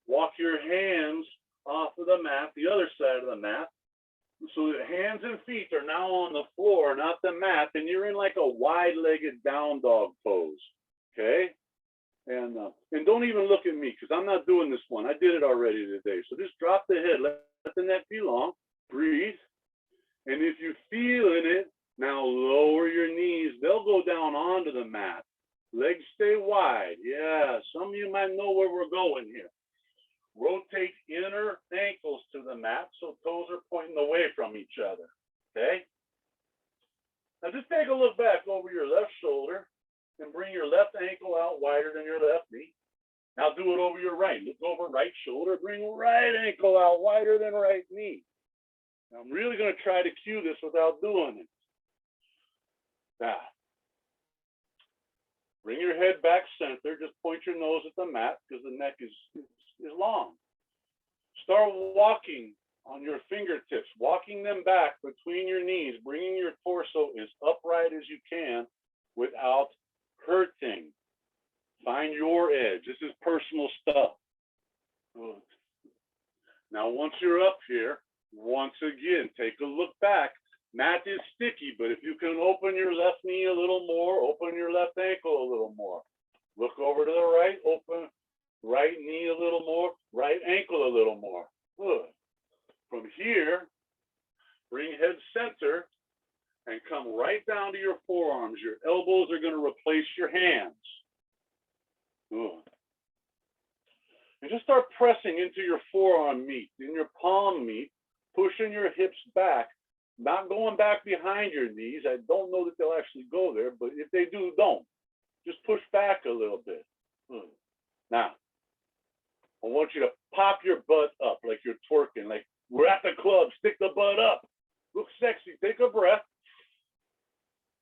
Walk your hands off of the mat, the other side of the mat, so that hands and feet are now on the floor, not the mat, and you're in like a wide-legged down dog pose, okay? And don't even look at me, because I'm not doing this one. I did it already today. So just drop the head, let the neck be long, breathe, and if you feel in it, now lower your knees. They'll go down onto the mat. Legs stay wide. Yeah, some of you might know where we're going here. Rotate inner ankles to the mat so toes are pointing away from each other, okay? Now just take a look back over your left shoulder and bring your left ankle out wider than your left knee. Now do it over your right. Look over right shoulder, bring right ankle out wider than right knee. Now I'm really going to try to cue this without doing it. Now, bring your head back center. Just point your nose at the mat because the neck is long. Start walking on your fingertips, walking them back between your knees, bringing your torso as upright as you can without hurting. Find your edge. This is personal stuff. Good. Now, once you're up here, once again, take a look back. Mat is sticky, but if you can open your left knee a little more, open your left ankle a little more. Look over to the right, open right knee a little more, right ankle a little more. Good. From here, bring head center and come right down to your forearms. Your elbows are going to replace your hands. Good. And just start pressing into your forearm meat, in your palm meat, pushing your hips back, not going back behind your knees. I don't know that they'll actually go there, but if they do, don't. Just push back a little bit. Good. Now, I want you to pop your butt up like you're twerking, like we're at the club. Stick the butt up. Look sexy. Take a breath.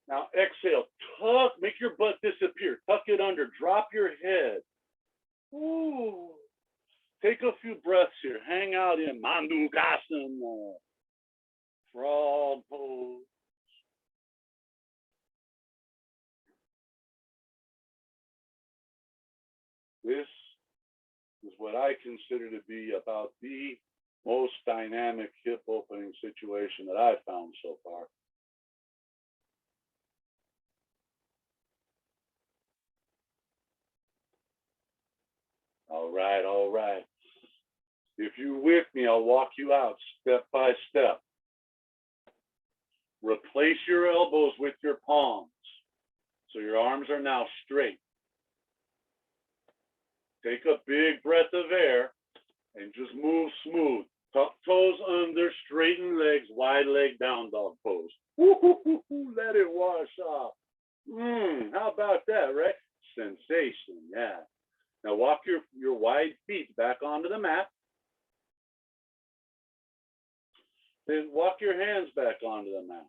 Now exhale. Tuck. Make your butt disappear. Tuck it under. Drop your head. Ooh. Take a few breaths here. Hang out in Mandukasana. Frog pose. This is what I consider to be about the most dynamic hip opening situation that I've found so far. right, all right. If you're with me, I'll walk you out step by step. Replace your elbows with your palms. So your arms are now straight. Take a big breath of air and just move smooth. Tuck toes under, straighten legs, wide leg down dog pose. Woo-hoo-hoo-hoo, let it wash off. How about that, right? Sensation, yeah. Now walk your wide feet back onto the mat. Then walk your hands back onto the mat.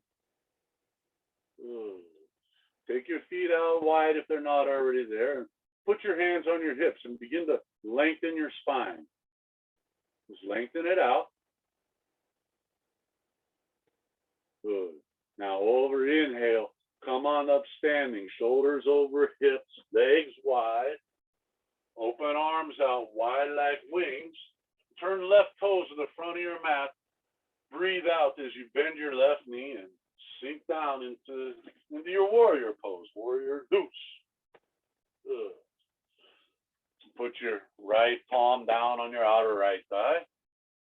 Take your feet out wide if they're not already there. Put your hands on your hips and begin to lengthen your spine. Just lengthen it out. Good. Now over inhale, come on up standing, shoulders over hips, legs wide. Open arms out wide like wings. Turn left toes to the front of your mat. Breathe out as you bend your left knee and sink down into your warrior pose, warrior deuce. Good. Put your right palm down on your outer right thigh.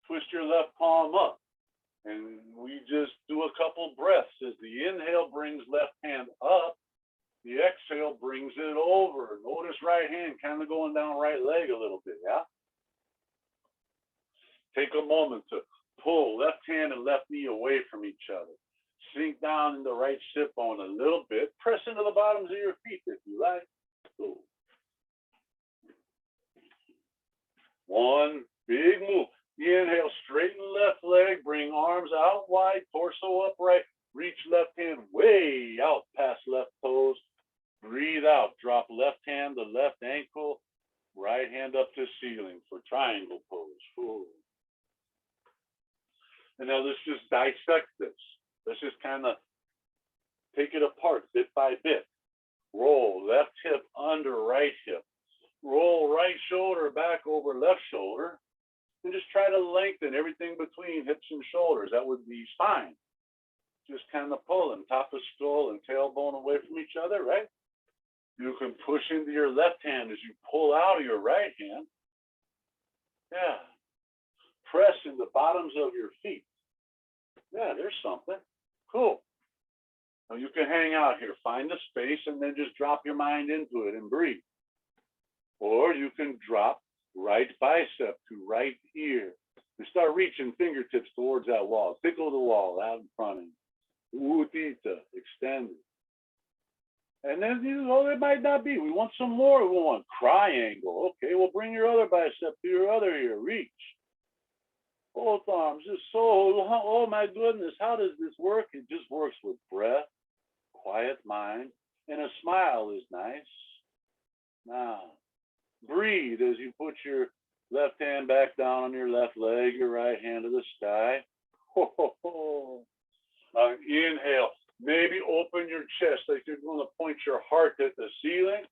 Twist your left palm up. And we just do a couple breaths as the inhale brings left hand up. The exhale brings it over. Notice right hand kind of going down right leg a little bit, yeah? Take a moment to pull left hand and left knee away from each other. Sink down in the right sit bone a little bit. Press into the bottoms of your feet if you like. Ooh. One big move. Inhale, straighten left leg, bring arms out wide, torso upright, reach left hand way out past left toes. Breathe out, drop left hand to left ankle, right hand up to ceiling for triangle pose. Ooh. And now let's just dissect this. Let's just kind of take it apart bit by bit. Roll left hip under right hip. Roll right shoulder back over left shoulder. And just try to lengthen everything between hips and shoulders. That would be spine. Just kind of pulling top of skull and tailbone away from each other, right? You can push into your left hand as you pull out of your right hand. Yeah. Press in the bottoms of your feet. Yeah, there's something. Cool. Now you can hang out here. Find a space and then just drop your mind into it and breathe. Or you can drop right bicep to right ear and start reaching fingertips towards that wall. Tickle the wall out in front of you. Utita, extend it. And then it might not be. We want some more. We want triangle. Okay, well, bring your other bicep to your other ear. Reach. Both arms. Just so, oh my goodness, how does this work? It just works with breath, quiet mind, and a smile is nice. Now, breathe as you put your left hand back down on your left leg, your right hand to the sky. Inhale. Maybe open your chest like you're going to point your heart at the ceiling.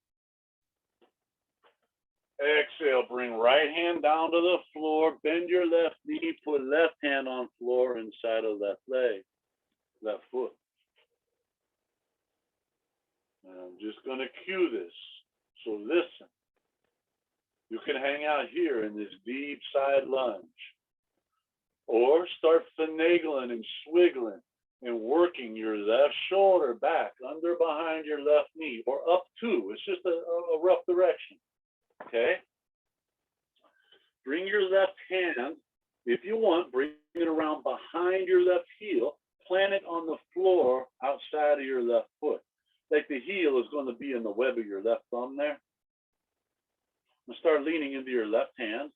Exhale, bring right hand down to the floor, bend your left knee, put left hand on floor inside of left leg, left foot. And I'm just going to cue this. So listen. You can hang out here in this deep side lunge. Or start finagling and swiggling and working your left shoulder back under behind your left knee or up to. It's just a rough direction. Okay? Bring your left hand, if you want, bring it around behind your left heel. Plant it on the floor outside of your left foot. Like the heel is going to be in the web of your left thumb there. And start leaning into your left hand.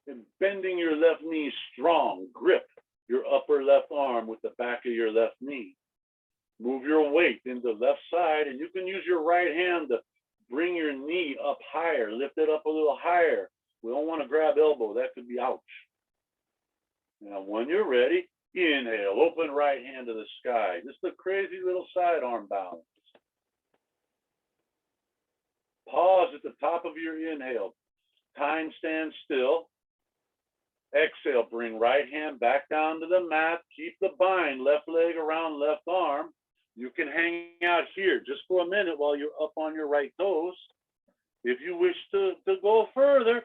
And bending your left knee strong. Grip your upper left arm with the back of your left knee. Move your weight into the left side, and you can use your right hand to bring your knee up higher, lift it up a little higher. We don't want to grab elbow, that could be ouch. Now, when you're ready, inhale, open right hand to the sky. Just a crazy little sidearm balance. Pause at the top of your inhale. Time stands still. Exhale, bring right hand back down to the mat. Keep the bind, left leg around left arm. You can hang out here just for a minute while you're up on your right toes. If you wish to go further,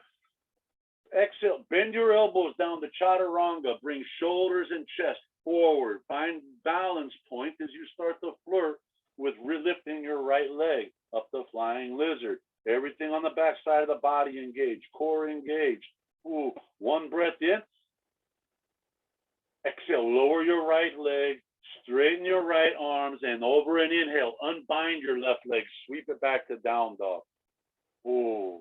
exhale, bend your elbows down to chaturanga, bring shoulders and chest forward. Find balance point as you start to flirt with lifting your right leg up the flying lizard. Everything on the back side of the body engaged, core engaged. Ooh, one breath in. Exhale, lower your right leg, straighten your right arms, and over an inhale, unbind your left leg, sweep it back to down dog. Ooh.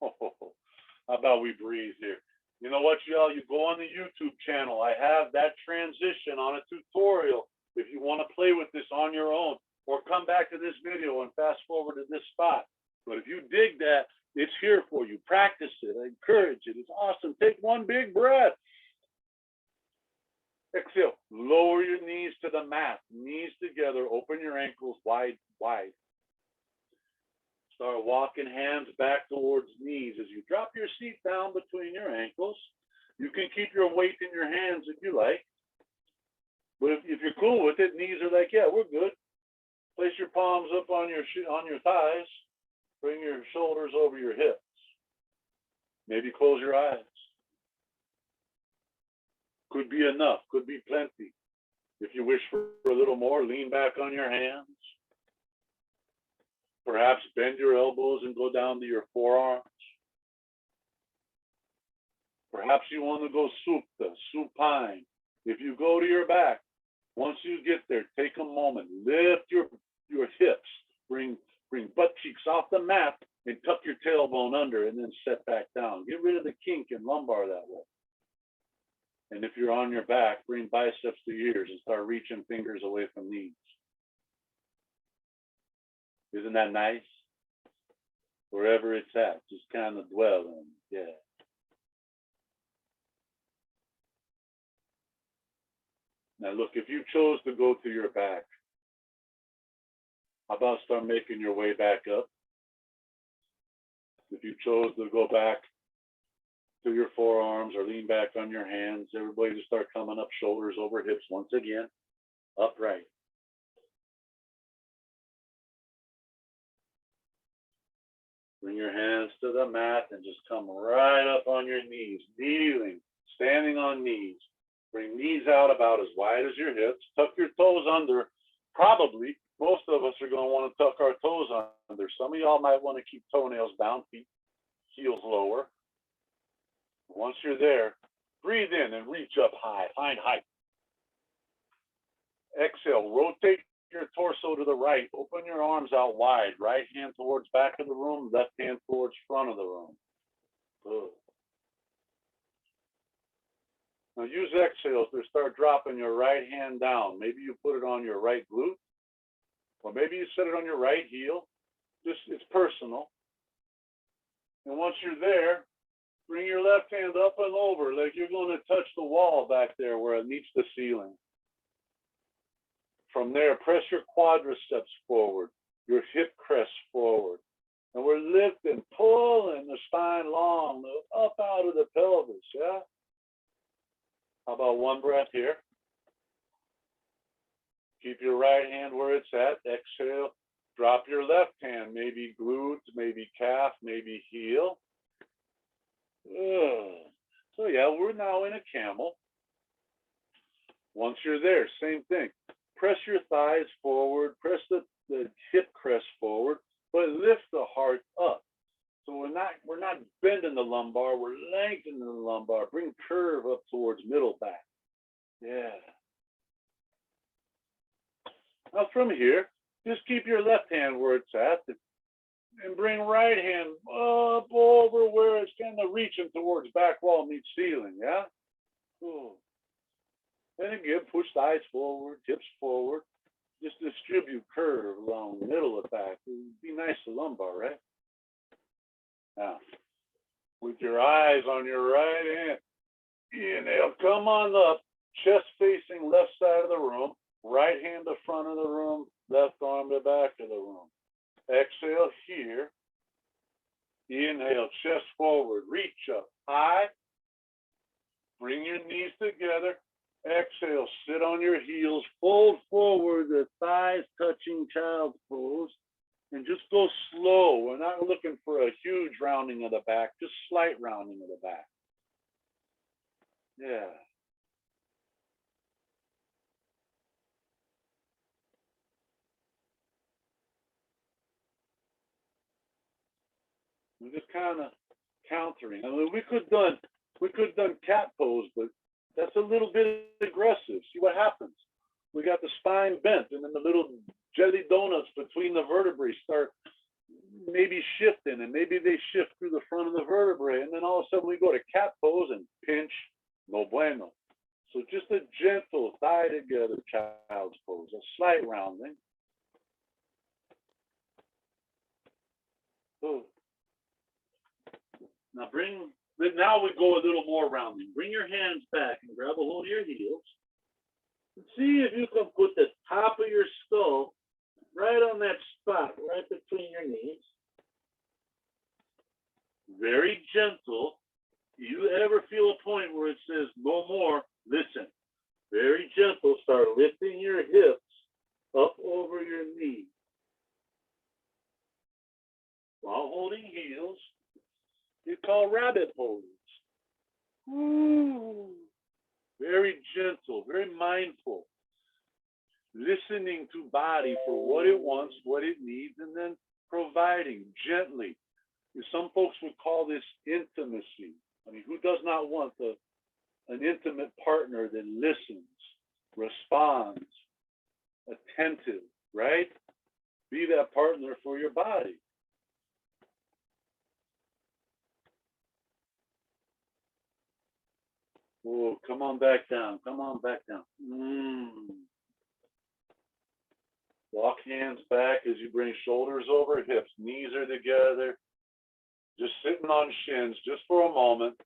How about we breathe here? You know what, y'all? You go on the YouTube channel. I have that transition on a tutorial if you want to play with this on your own, or come back to this video and fast forward to this spot. But if you dig that, it's here for you. Practice it. I encourage it. It's awesome. Take one big breath. Exhale. Lower your knees to the mat. Knees together. Open your ankles wide, wide. Start walking hands back towards knees as you drop your seat down between your ankles. You can keep your weight in your hands if you like. But if you're cool with it, knees are like, yeah, we're good. Place your palms up on your thighs. Bring your shoulders over your hips. Maybe close your eyes. Could be enough, could be plenty. If you wish for a little more, lean back on your hands. Perhaps bend your elbows and go down to your forearms. Perhaps you want to go supta, supine. If you go to your back, once you get there, take a moment, lift your hips, bring butt cheeks off the mat and tuck your tailbone under and then set back down. Get rid of the kink in lumbar that way. And if you're on your back, bring biceps to ears and start reaching fingers away from knees. Isn't that nice? Wherever it's at, just kind of dwell in, yeah. Now look, if you chose to go to your back, how about start making your way back up? If you chose to go back to your forearms or lean back on your hands, everybody just start coming up, shoulders over hips once again, upright. Bring your hands to the mat and just come right up on your knees, kneeling, standing on knees. Bring knees out about as wide as your hips. Tuck your toes under. Probably, most of us are going to want to tuck our toes under. Some of y'all might want to keep toenails down, feet, heels lower. Once you're there, breathe in and reach up high. Find height. Exhale, rotate your torso to the right. Open your arms out wide. Right hand towards back of the room, left hand towards front of the room. Good. Now use exhales to start dropping your right hand down. Maybe you put it on your right glute, or maybe you set it on your right heel. Just, it's personal. And once you're there, bring your left hand up and over like you're going to touch the wall back there where it meets the ceiling. From there, press your quadriceps forward, your hip crest forward. And we're lifting, pulling the spine long, up out of the pelvis, yeah? How about one breath here? Keep your right hand where it's at. Exhale. Drop your left hand, maybe glutes, maybe calf, maybe heel. So yeah, we're now in a camel. Once you're there, same thing. Press your thighs forward, press the hip crest forward, but lift the heart up. So we're not bending the lumbar, we're lengthening the lumbar. Bring curve up towards middle back. Yeah. Now from here, just keep your left hand where it's at and bring right hand up over where it's kind of reaching towards back wall meets ceiling, yeah? Cool. And again, push thighs forward, hips forward. Just distribute curve along the middle of the back. It'd be nice to lumbar, right? Now, with your eyes on your right hand, inhale, come on up, chest facing left side of the room, right hand to front of the room, left arm to back of the room. Exhale here. Inhale, chest forward, reach up high. Bring your knees together. Exhale, sit on your heels, fold forward, the thighs touching child's pose. And just go slow. We're not looking for a huge rounding of the back, just slight rounding of the back. Yeah. We're just kind of countering. I mean, we could have done cat pose, but that's a little bit aggressive. See what happens? We got the spine bent, and then the little jelly donuts between the vertebrae start maybe shifting, and maybe they shift through the front of the vertebrae, and then all of a sudden we go to cat pose and pinch, no bueno. So just a gentle thigh together child's pose, a slight rounding. So now now we go a little more rounding. Bring your hands back and grab a hold of your heels. And see if you can put the top of your skull right on that spot, right between your knees. Very gentle. You ever feel a point where it says no more, listen. Very gentle, start lifting your hips up over your knees. While holding heels, you call rabbit pose. Ooh. Very gentle, very mindful. Listening to body for what it wants, what it needs, and then providing gently. Some folks would call this intimacy. I mean, who does not want an intimate partner that listens, responds, attentive, right? Be that partner for your body. Oh, come on back down. Come on back down. Walk hands back as you bring shoulders over hips. Knees are together. Just sitting on shins just for a moment.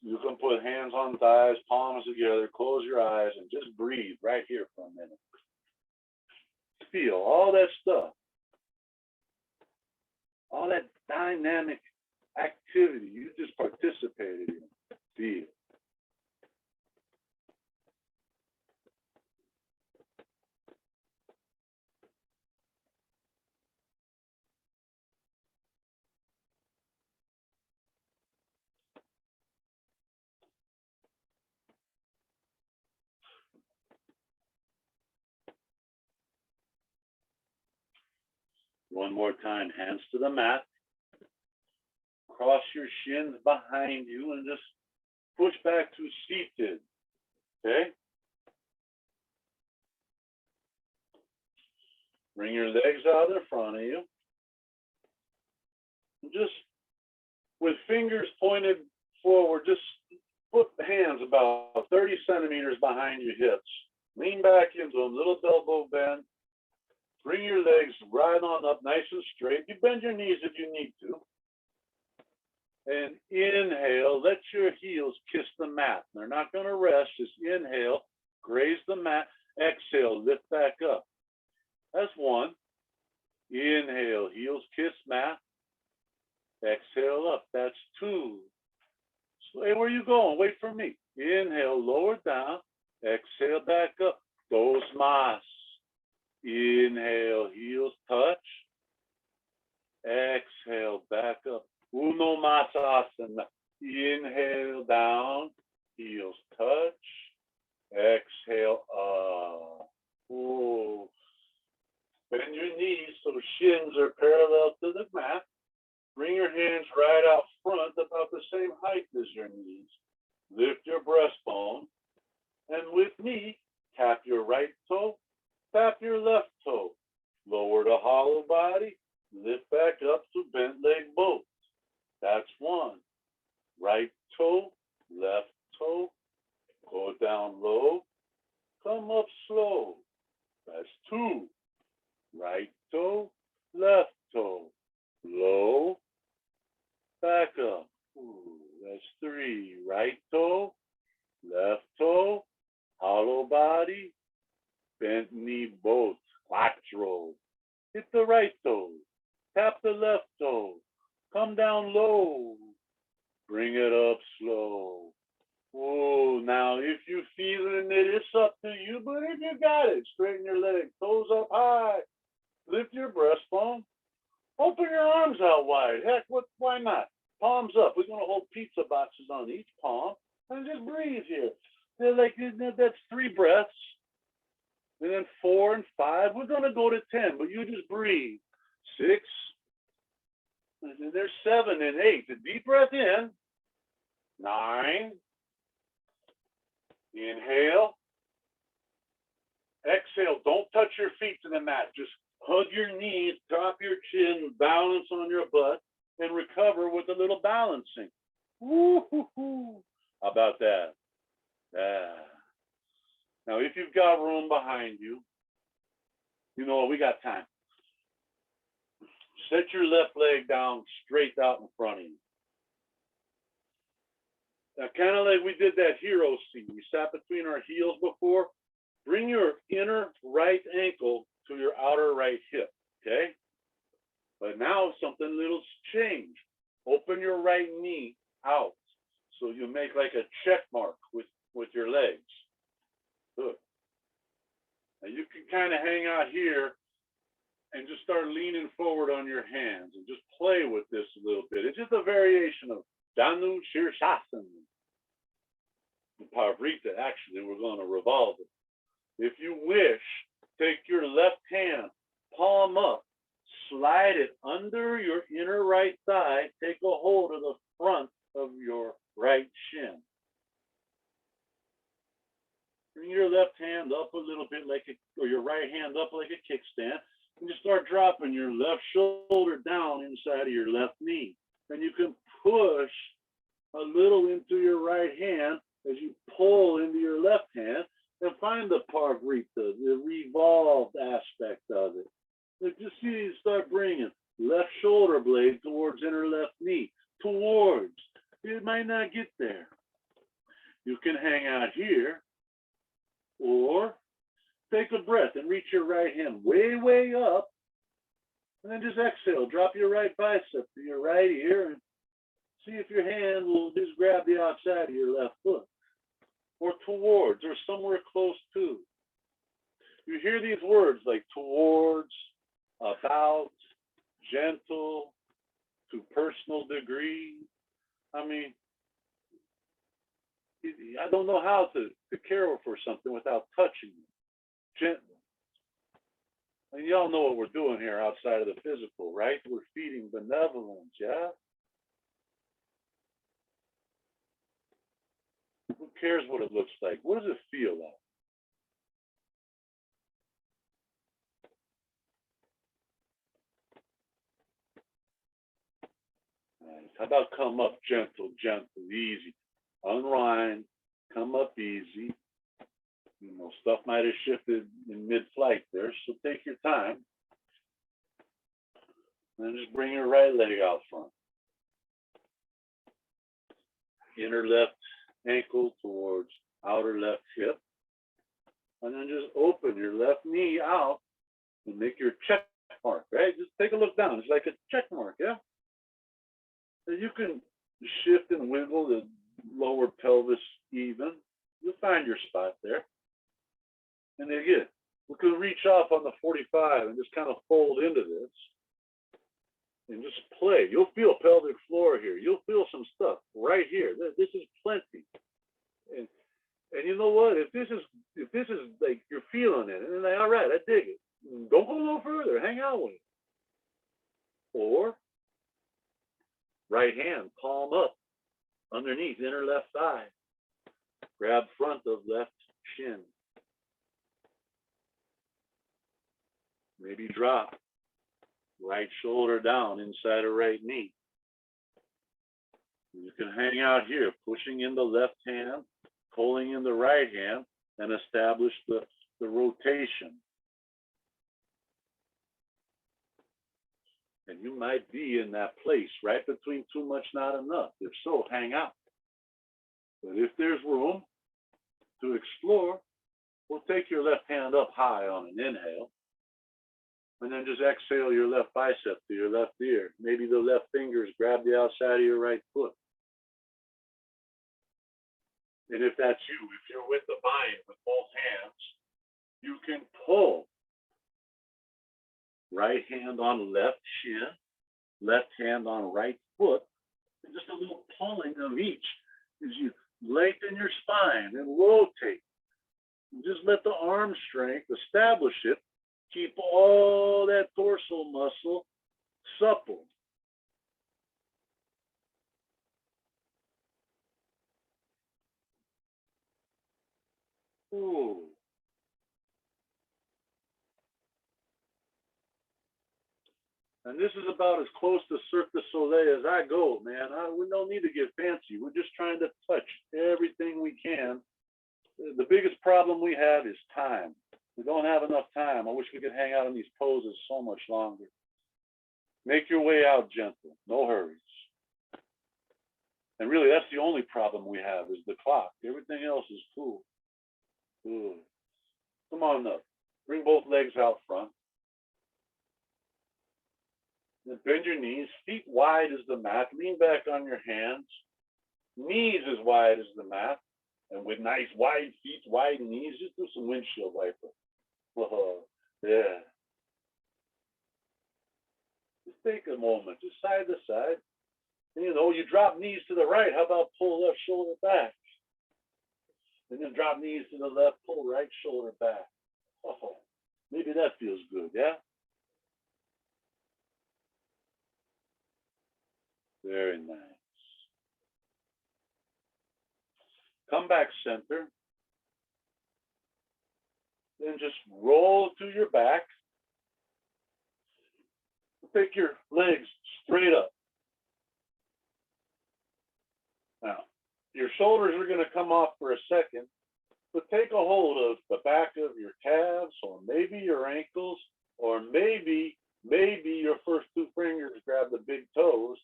You can put hands on thighs, palms together, close your eyes, and just breathe right here for a minute. Feel all that stuff. All that dynamic activity you just participated in. Feel. One more time, hands to the mat. Cross your shins behind you and just push back to seated. Okay? Bring your legs out in front of you. And just with fingers pointed forward, just put hands about 30 centimeters behind your hips. Lean back into them, little elbow bend. Bring your legs right on up, nice and straight. You bend your knees if you need to. And inhale, let your heels kiss the mat. They're not going to rest. Just inhale, graze the mat. Exhale, lift back up. That's one. Inhale, heels kiss mat. Exhale up. That's two. So, hey, where are you going? Wait for me. Inhale, lower down. Exhale, back up. Dos más. Inhale, heels touch. Exhale, back up. Uno más asana. Inhale, down. Heels touch. Exhale, up. Ooh. Bend your knees so the shins are parallel to the mat. Bring your hands right out front, about the same height as your knees. Lift your breastbone. And with me, tap your right toe, tap your left toe. Lower the hollow body, lift back up to bent leg both. That's one. Right toe, left toe. Go down low, come up slow. That's two. Right toe, left toe. Low, back up. Ooh, that's three. Right toe, left toe, hollow body, bent knee both. Quattro. Hit the right toe, tap the left toe, come down low, bring it up slow. Oh, now if you're feeling it, it's up to you, but if you got it, straighten your legs, toes up high, lift your breastbone, Open your arms out wide. Heck, why not? Palms up. We're going to hold pizza boxes on each palm and just breathe here. They're like, that's 3 breaths. And then 4 and 5. We're going to go to 10, but you just breathe. 6. And then there's 7 and 8. A deep breath in. 9. Inhale. Exhale. Don't touch your feet to the mat. Just hug your knees, drop your chin, balance on your butt, and recover with a little balancing. Woo-hoo-hoo. How about that? Now, if you've got room behind you, you know what, we got time. Set your left leg down straight out in front of you. Now, kind of like we did that hero scene. We sat between our heels before. Bring your inner right ankle to your outer right hip, okay? But now something little's changed. Open your right knee out so you make like a check mark with your legs. Good. Now you can kind of hang out here and just start leaning forward on your hands and just play with this a little bit. It's just a variation of Danu Shirshasana. The Pavrita, actually, we're going to revolve it. If you wish, take your left hand, palm up, slide it under your inner right thigh, take a hold of the front of your right shin. Bring your left hand up a little bit or your right hand up like a kickstand, and just start dropping your left shoulder down inside of your left knee. And you can push a little into your right hand as you pull into your left hand and find the Parvrita, the revolved aspect of it. Like just see you start bringing left shoulder blade towards inner left knee, towards. It might not get there. You can hang out here, or take a breath and reach your right hand way, way up, and then just exhale. Drop your right bicep to your right ear and see if your hand will just grab the outside of your left foot, or towards, or somewhere close to. You hear these words like towards, about, gentle, to personal degree. I mean, I don't know how to care for something without touching it. Gently. And y'all know what we're doing here outside of the physical, right? We're feeding benevolence, yeah? Who cares what it looks like? What does it feel like? Nice. How about come up gentle, gentle, easy. Unwind, come up easy. You know, stuff might have shifted in mid-flight there, so take your time. And then just bring your right leg out front. Inner left ankle towards outer left hip. And then just open your left knee out and make your check mark, right? Just take a look down. It's like a check mark, yeah? So you can shift and wiggle the lower pelvis even. You'll find your spot there. And again, we can reach off on the 45 and just kind of fold into this and just play. You'll feel pelvic floor here. You'll feel some stuff right here. This is plenty. And you know what? If this is like you're feeling it, and like, all right, I dig it. Don't go no further. Hang out with it. Or right hand, palm up, underneath inner left thigh. Grab front of left shin. Maybe drop right shoulder down inside of right knee. You can hang out here, pushing in the left hand, pulling in the right hand, and establish the rotation. And you might be in that place right between too much, not enough. If so, hang out. But if there's room to explore, we'll take your left hand up high on an inhale. And then just exhale your left bicep to your left ear. Maybe the left fingers grab the outside of your right foot. And if that's you, if you're with the bind with both hands, you can pull right hand on left shin left hand on right foot, and just a little pulling of each as you lengthen your spine and rotate. And just let the arm strength establish it. Keep all that dorsal muscle supple. Ooh. And this is about as close to Cirque du Soleil as I go, man. We don't need to get fancy. We're just trying to touch everything we can. The biggest problem we have is time. We don't have enough time. I wish we could hang out in these poses so much longer. Make your way out gentle, no hurries. And really, that's the only problem we have is the clock. Everything else is cool. Ooh. Come on up. Bring both legs out front. Then bend your knees, feet wide as the mat. Lean back on your hands. Knees as wide as the mat. And with nice wide feet, wide knees, just do some windshield wiper. Whoa, yeah. Just take a moment, just side to side. And, you know, you drop knees to the right. How about pull left shoulder back? And then drop knees to the left, pull right shoulder back. Oh, maybe that feels good, yeah? Very nice. Come back center. Then just roll to your back. Take your legs straight up. Now, your shoulders are going to come off for a second, but take a hold of the back of your calves or maybe your ankles or maybe your first two fingers grab the big toes.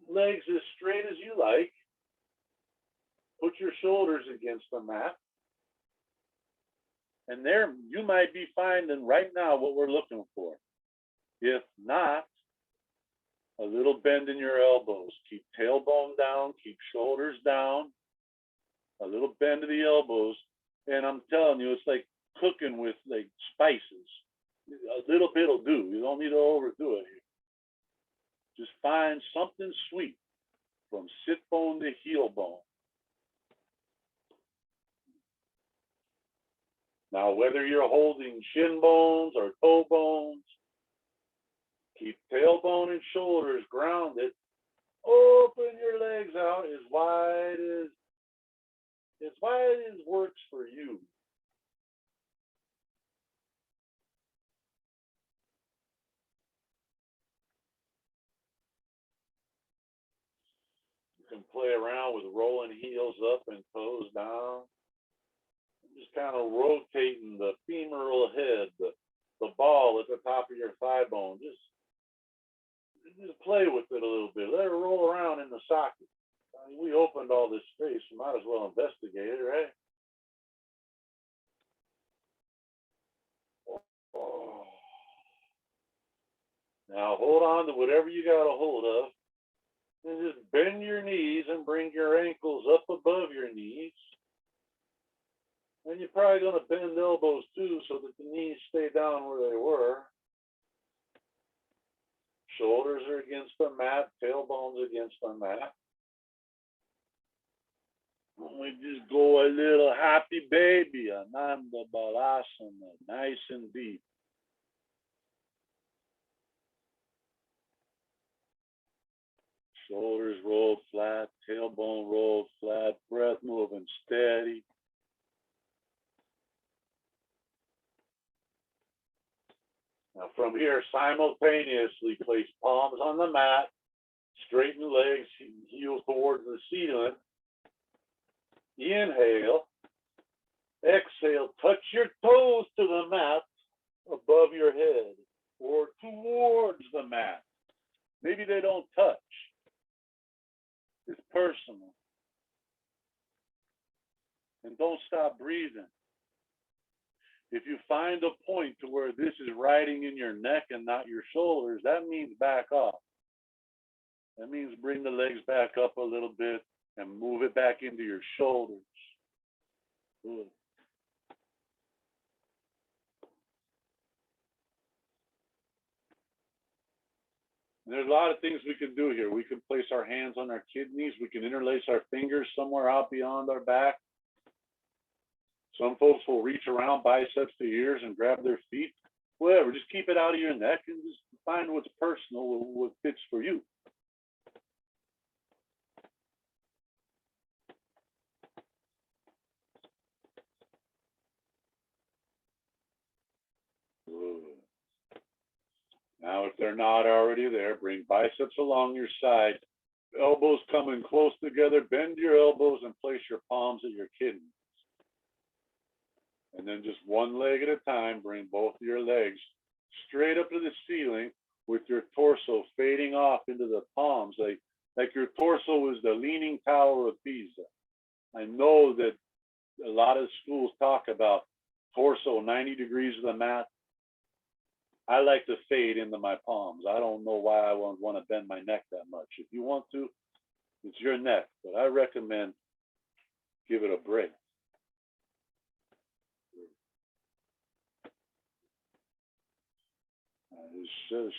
Legs as straight as you like. Put your shoulders against the mat. And there you might be finding right now what we're looking for. If not, a little bend in your elbows. Keep tailbone down, keep shoulders down. A little bend to the elbows. And I'm telling you, it's like cooking with like spices. A little bit will do. You don't need to overdo it here. Just find something sweet from sit bone to heel bone. Now, whether you're holding shin bones or toe bones, keep tailbone and shoulders grounded. Open your legs out as wide as works for you. You can play around with rolling heels up and toes down. Just kind of rotating the femoral head, the ball at the top of your thigh bone. Just play with it a little bit. Let it roll around in the socket. I mean, we opened all this space. You might as well investigate it, right? Oh. Now hold on to whatever you got a hold of. And just bend your knees and bring your ankles up above your knees. And you're probably going to bend elbows too so that the knees stay down where they were. Shoulders are against the mat, tailbones against the mat. And we just go a little happy baby, Ananda Balasana, nice and deep. Shoulders rolled flat, tailbone rolled flat, breath moving steady. Now from here, simultaneously place palms on the mat, straighten legs, heels towards the ceiling. Inhale. Exhale, touch your toes to the mat above your head or towards the mat. Maybe they don't touch. It's personal. And don't stop breathing. If you find a point to where this is riding in your neck and not your shoulders, that means back off. That means bring the legs back up a little bit and move it back into your shoulders. Good. And there's a lot of things we can do here. We can place our hands on our kidneys. We can interlace our fingers somewhere out beyond our back. Some folks will reach around biceps to ears and grab their feet. Whatever, just keep it out of your neck and just find what's personal, what fits for you. Good. Now, if they're not already there, bring biceps along your side, elbows coming close together, bend your elbows and place your palms at your kidneys. And then just one leg at a time, bring both of your legs straight up to the ceiling with your torso fading off into the palms, like your torso is the Leaning Tower of Pisa. I know that a lot of schools talk about torso 90 degrees of the mat. I like to fade into my palms. I don't know why I won't want to bend my neck that much. If you want to, it's your neck, but I recommend give it a break.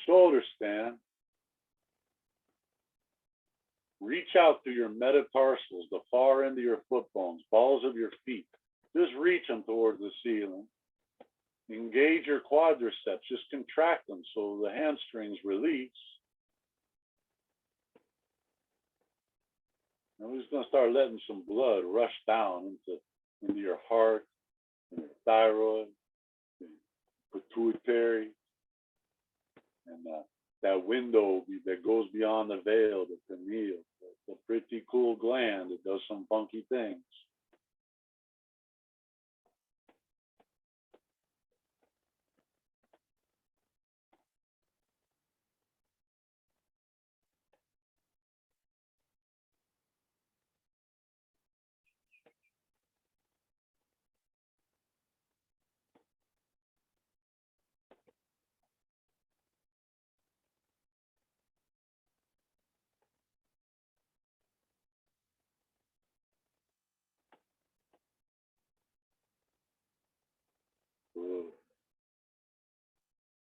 Shoulder stand. Reach out through your metatarsals, the far end of your foot bones, balls of your feet. Just reach them towards the ceiling. Engage your quadriceps. Just contract them so the hamstrings release. And we're just going to start letting some blood rush down into your heart, and your thyroid, and pituitary, and that window that goes beyond the veil, the pineal, the pretty cool gland that does some funky things. Good.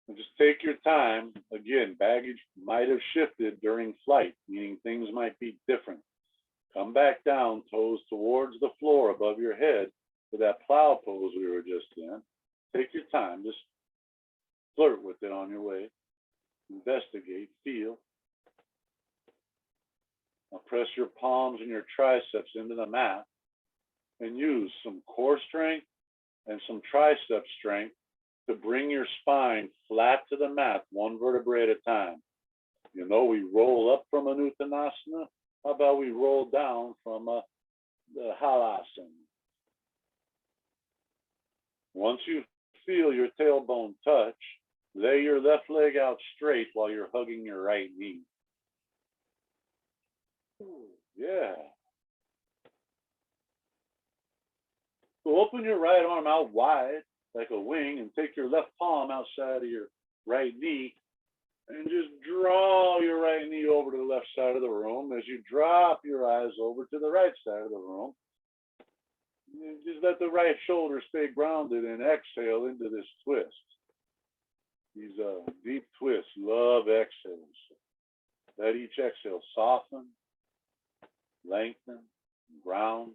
And just take your time. Again, baggage might have shifted during flight, meaning things might be different. Come back down, toes towards the floor above your head to that plow pose we were just in. Take your time. Just flirt with it on your way. Investigate, feel. Now press your palms and your triceps into the mat and use some core strength and some tricep strength to bring your spine flat to the mat, one vertebrae at a time. You know, we roll up from an Uttanasana. How about we roll down from the Halasana? Once you feel your tailbone touch, lay your left leg out straight while you're hugging your right knee. Yeah. So open your right arm out wide like a wing and take your left palm outside of your right knee and just draw your right knee over to the left side of the room as you drop your eyes over to the right side of the room. And just let the right shoulder stay grounded and exhale into this twist. These deep twists, love exhales. Let each exhale soften, lengthen, ground.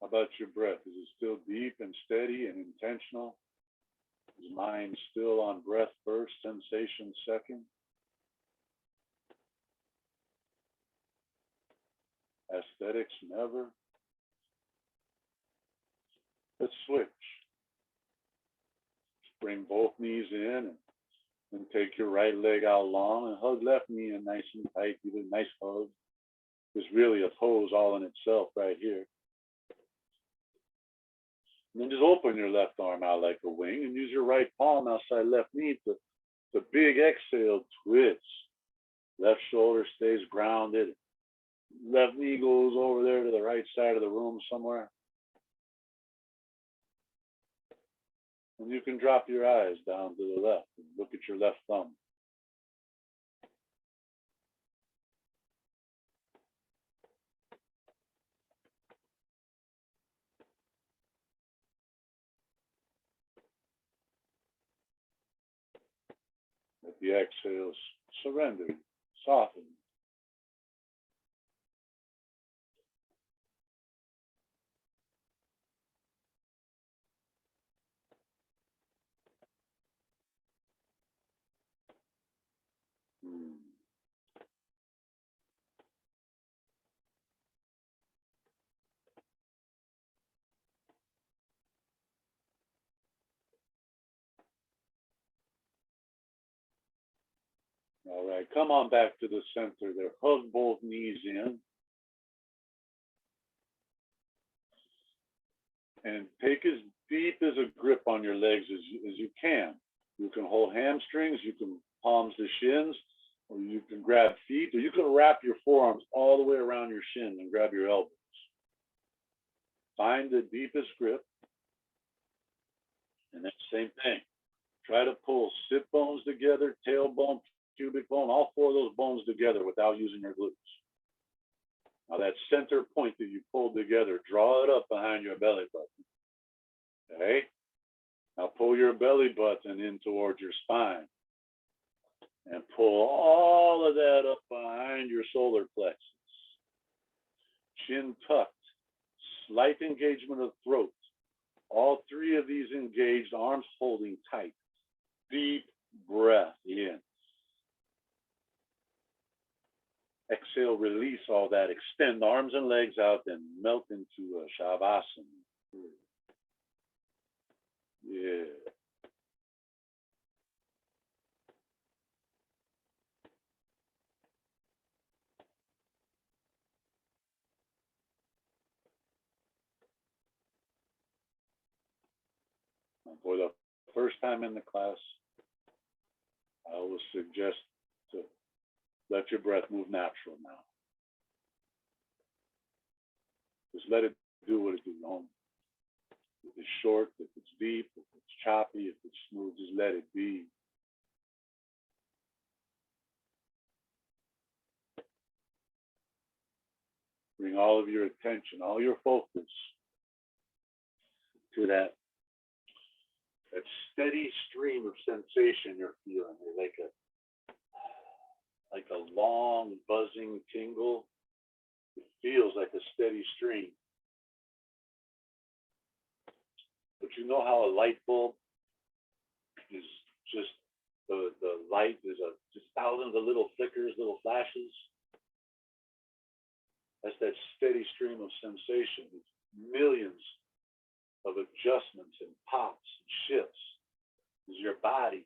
How about your breath? Is it still deep and steady and intentional? Is mind still on breath first, sensation second? Aesthetics never. Let's switch. Bring both knees in and take your right leg out long and hug left knee in nice and tight. Give it a nice hug. It's really a pose all in itself right here. And then just open your left arm out like a wing and use your right palm outside left knee to the big exhale twist. Left shoulder stays grounded. Left knee goes over there to the right side of the room somewhere. And you can drop your eyes down to the left and look at your left thumb. Let the exhales surrender, soften. Hmm. All right, come on back to the center there. Hug both knees in. And take as deep as a grip on your legs as you can. You can hold hamstrings, you can palms to shins, or you can grab feet, or you can wrap your forearms all the way around your shins and grab your elbows. Find the deepest grip. And then same thing. Try to pull sit bones together, tailbone, pubic bone, all four of those bones together without using your glutes. Now that center point that you pulled together, draw it up behind your belly button. Okay? Now pull your belly button in towards your spine. And pull all of that up behind your solar plexus. Chin tucked, slight engagement of throat. All three of these engaged, arms holding tight. Deep breath in. Exhale, release all that. Extend arms and legs out and melt into a Shavasana. Yeah. For the first time in the class, I always suggest to let your breath move natural now. Just let it do what it does. If it's short, if it's deep, if it's choppy, if it's smooth, just let it be. Bring all of your attention, all your focus to that steady stream of sensation you're feeling, like a long buzzing tingle. It feels like a steady stream. But you know how a light bulb is just the light is just thousands of little flickers, little flashes. That's that steady stream of sensation. It's millions of adjustments and pops and shifts. As your body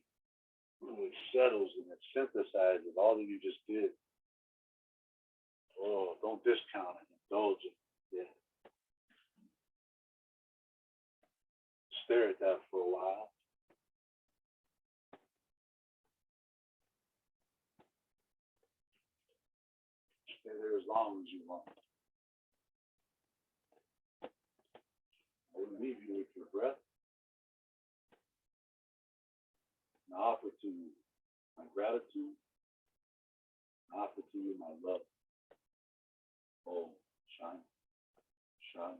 it settles and it synthesizes all that you just did. Oh, don't discount it. Indulge it. Yeah. Stare at that for a while. Stay there as long as you want. I will leave you with your breath. And I offer to you my gratitude. I offer to you my love. Oh, shine, shine.